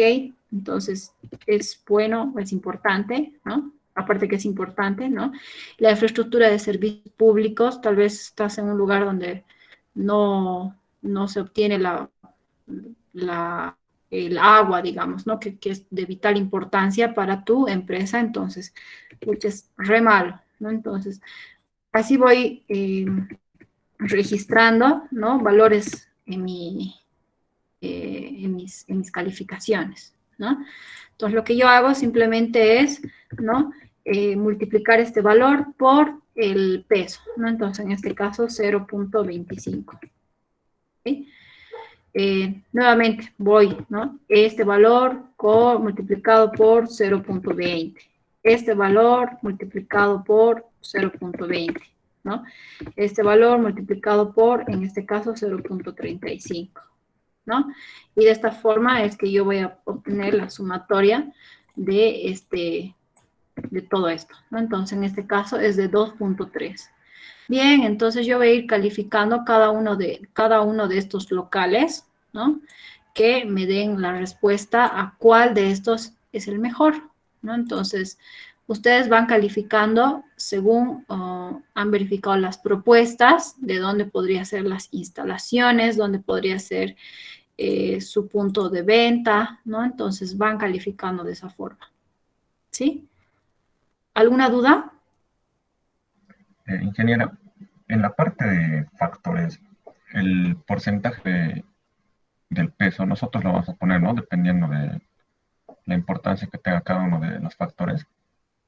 entonces es bueno, es importante, ¿no? Aparte que es importante, ¿no? La infraestructura de servicios públicos, tal vez estás en un lugar donde no se obtiene el agua, digamos, ¿no? Que es de vital importancia para tu empresa, entonces, pues es re malo, ¿no? Entonces, así voy registrando, ¿no? Valores en mis calificaciones, ¿no? Entonces, lo que yo hago simplemente es, ¿no? Multiplicar este valor por el peso, ¿no? Entonces, en este caso, 0.25. ¿Sí? Nuevamente voy, ¿no? Este valor multiplicado por 0.20. Este valor multiplicado por 0.20, ¿no? Este valor multiplicado por, en este caso, 0.35, ¿no? Y de esta forma es que yo voy a obtener la sumatoria de todo esto, ¿no? Entonces, en este caso es de 2.3. Bien, entonces yo voy a ir calificando cada uno de estos locales, ¿no? Que me den la respuesta a cuál de estos es el mejor, ¿no? Entonces, ustedes van calificando según han verificado las propuestas de dónde podría ser las instalaciones, dónde podría ser su punto de venta, ¿no? Entonces, van calificando de esa forma, ¿sí? ¿Alguna duda? Ingeniera, en la parte de factores, el porcentaje del peso, nosotros lo vamos a poner, ¿no? Dependiendo de la importancia que tenga cada uno de los factores.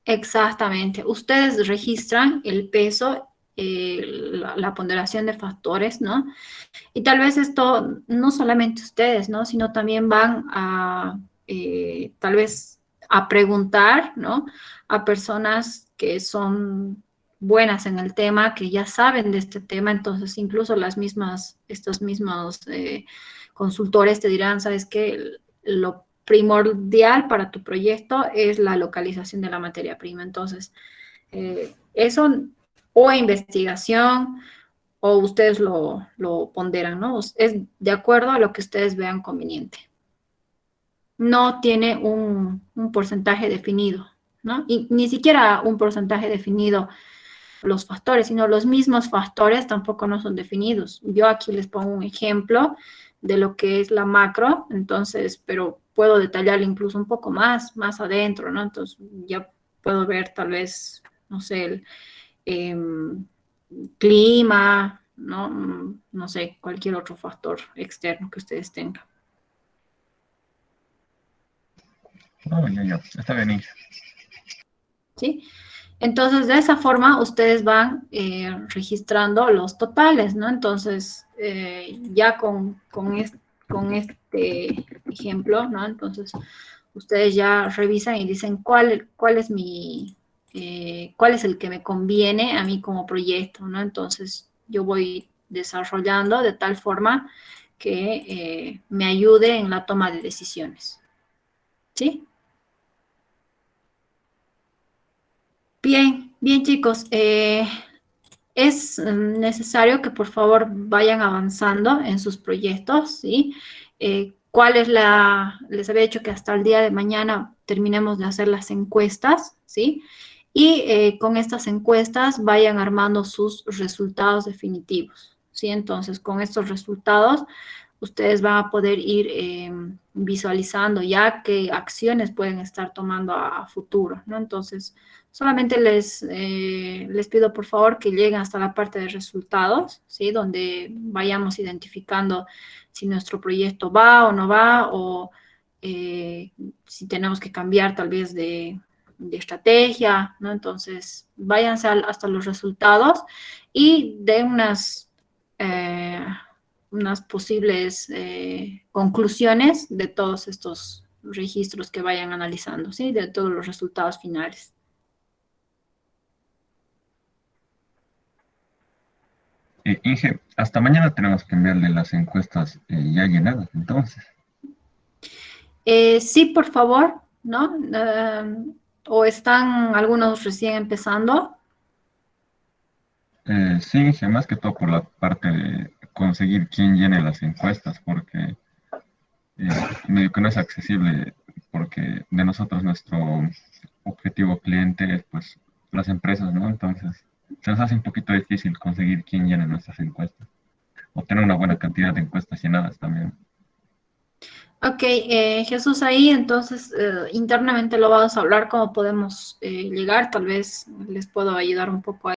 Exactamente. Ustedes registran el peso, la ponderación de factores, ¿no? Y tal vez esto, no solamente ustedes, ¿no? Sino también van a, tal vez, a preguntar, ¿no? A personas que son buenas en el tema, que ya saben de este tema, entonces incluso estos mismos consultores te dirán, ¿sabes qué? Lo primordial para tu proyecto es la localización de la materia prima. Entonces, eso o investigación o ustedes lo ponderan, ¿no? Es de acuerdo a lo que ustedes vean conveniente. No tiene un porcentaje definido, ¿no? Y ni siquiera un porcentaje definido los factores, sino los mismos factores tampoco no son definidos. Yo aquí les pongo un ejemplo de lo que es la macro, entonces, pero puedo detallarle incluso un poco más adentro, ¿no? Entonces, ya puedo ver tal vez, no sé, el clima, ¿no? No sé, cualquier otro factor externo que ustedes tengan. Ya, está bien. ¿Sí? Entonces, de esa forma, ustedes van registrando los totales, ¿no? Entonces, ya con este ejemplo, ¿no? Entonces, ustedes ya revisan y dicen cuál es cuál es el que me conviene a mí como proyecto, ¿no? Entonces, yo voy desarrollando de tal forma que me ayude en la toma de decisiones. ¿Sí? Bien chicos, es necesario que por favor vayan avanzando en sus proyectos, ¿sí? Les había dicho que hasta el día de mañana terminemos de hacer las encuestas, ¿sí? Y con estas encuestas vayan armando sus resultados definitivos, ¿sí? Entonces, con estos resultados, ustedes van a poder ir visualizando ya qué acciones pueden estar tomando a futuro, ¿no? Entonces, solamente les pido por favor que lleguen hasta la parte de resultados, ¿sí? Donde vayamos identificando si nuestro proyecto va o no va, o si tenemos que cambiar tal vez de estrategia, ¿no? Entonces, váyanse hasta los resultados y den unas posibles conclusiones de todos estos registros que vayan analizando, ¿sí? De todos los resultados finales. Inge, hasta mañana tenemos que enviarle las encuestas ya llenadas, entonces. Sí, por favor, ¿no? ¿O están algunos recién empezando? Sí, Inge, más que todo por la parte de conseguir quién llene las encuestas, porque medio que no es accesible, porque de nosotros nuestro objetivo cliente es pues las empresas, ¿no? Entonces se nos hace un poquito difícil conseguir quién llene nuestras encuestas, o tener una buena cantidad de encuestas llenadas también. Ok, Jesús, ahí entonces internamente lo vamos a hablar cómo podemos llegar, tal vez les puedo ayudar un poco